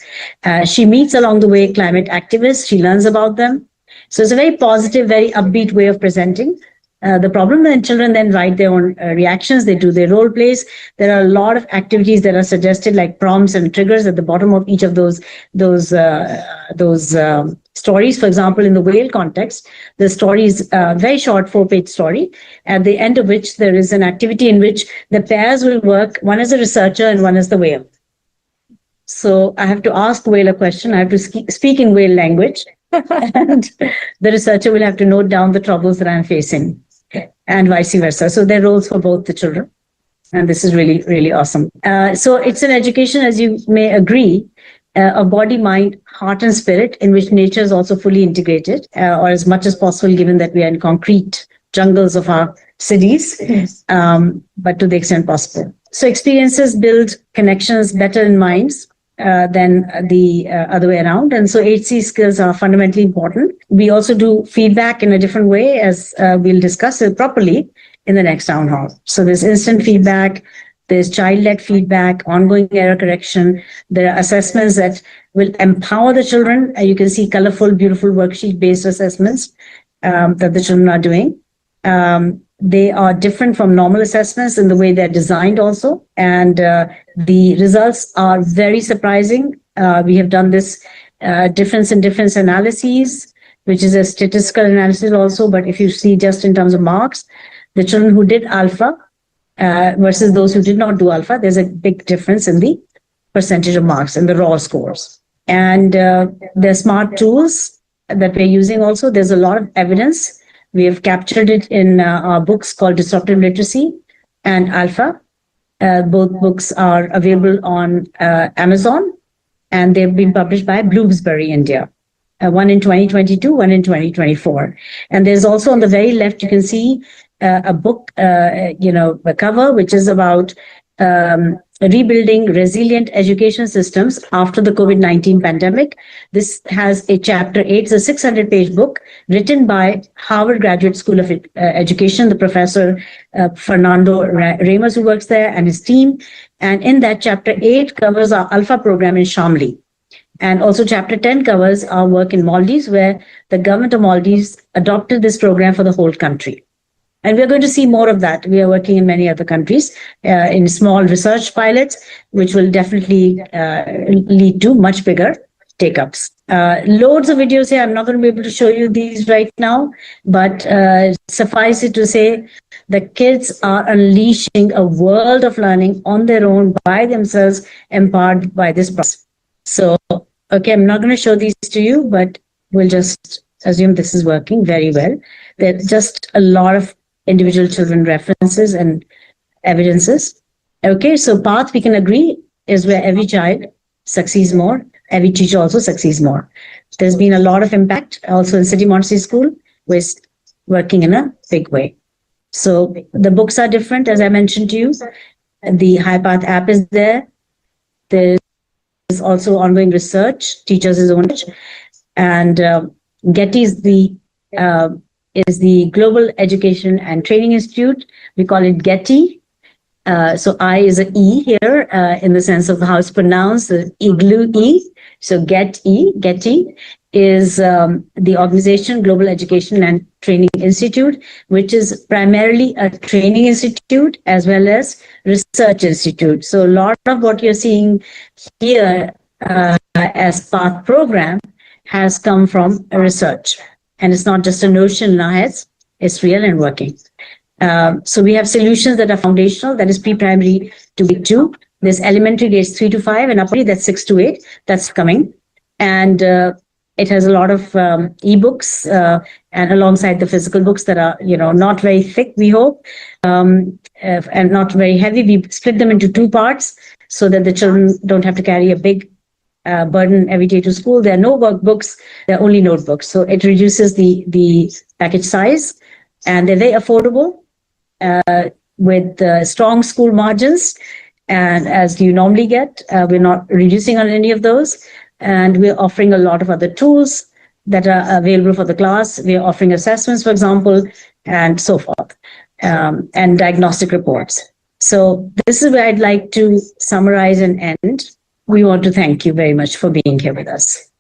She meets along the way climate activists, she learns about them. So it's a very positive, very upbeat way of presenting. The problem then children then write their own reactions, they do their role plays. There are a lot of activities that are suggested, like prompts and triggers at the bottom of each of those stories. For example, in the whale context, the story is a very short 4-page story, at the end of which there is an activity in which the pairs will work. One is a researcher and one is the whale. So I have to ask whale a question. I have to speak in whale language. And the researcher will have to note down the troubles that I'm facing, and vice versa. So there are roles for both the children. And this is really, really awesome. So it's an education, as you may agree, of body, mind, heart, and spirit, in which nature is also fully integrated, or as much as possible, given that we are in concrete jungles of our cities, but to the extent possible. So experiences build connections better in minds than the other way around. And so HC skills are fundamentally important. We also do feedback in a different way, as we'll discuss it properly in the next town hall. So there's instant feedback, there's child-led feedback, ongoing error correction. There are assessments that will empower the children. You can see colorful, beautiful worksheet-based assessments that the children are doing. They are different from normal assessments in the way they're designed also. And the results are very surprising. We have done this difference in difference analyses, which is a statistical analysis also. But if you see just in terms of marks, the children who did alpha versus those who did not do alpha, there's a big difference in the percentage of marks in the raw scores. And the smart tools that we're using also, there's a lot of evidence. We have captured it in our books called Disruptive Literacy and Alpha. Both books are available on Amazon, and they've been published by Bloomsbury India. One in 2022, one in 2024. And there's also on the very left, you can see a book, a cover, which is about rebuilding resilient education systems after the COVID-19 pandemic. This has a chapter 8, it's a 600-page book written by Harvard Graduate School of Education, the professor Fernando Ramos, who works there, and his team. And in that, chapter 8 covers our Alpha program in Shamli. And also chapter 10 covers our work in Maldives, where the government of Maldives adopted this program for the whole country. And we're going to see more of that. We are working in many other countries in small research pilots, which will definitely lead to much bigger take-ups. Loads of videos here. I'm not going to be able to show you these right now, but suffice it to say, the kids are unleashing a world of learning on their own by themselves, empowered by this process. So, okay, I'm not going to show these to you, but we'll just assume this is working very well. There's just a lot of individual children references and evidences. Okay, so path we can agree is where every child succeeds more, every teacher also succeeds more. There's been a lot of impact also in City Montessori School, with working in a big way. So the books are different, as I mentioned to you. The High Path app is there. There's also ongoing research, teachers' own, and Getty is the Global Education and Training Institute. We call it Getty. So I is an E here in the sense of how it's pronounced, the igloo E. So Getty is the organization, Global Education and Training Institute, which is primarily a training institute as well as research institute. So a lot of what you're seeing here as PATH program has come from research. And it's not just a notion in our heads, it's real and working. So we have solutions that are foundational, that is pre-primary to grade 2. There's elementary grades 3 to 5, and upper that's 6 to 8. That's coming. And it has a lot of ebooks and alongside the physical books that are, not very thick, we hope, and not very heavy. We split them into 2 parts so that the children don't have to carry a big burden every day to school. There are no workbooks, there are only notebooks. So it reduces the package size, and they're very affordable with strong school margins. And as you normally get, we're not reducing on any of those. And we're offering a lot of other tools that are available for the class. We're offering assessments, for example, and so forth, and diagnostic reports. So this is where I'd like to summarize and end. We want to thank you very much for being here with us.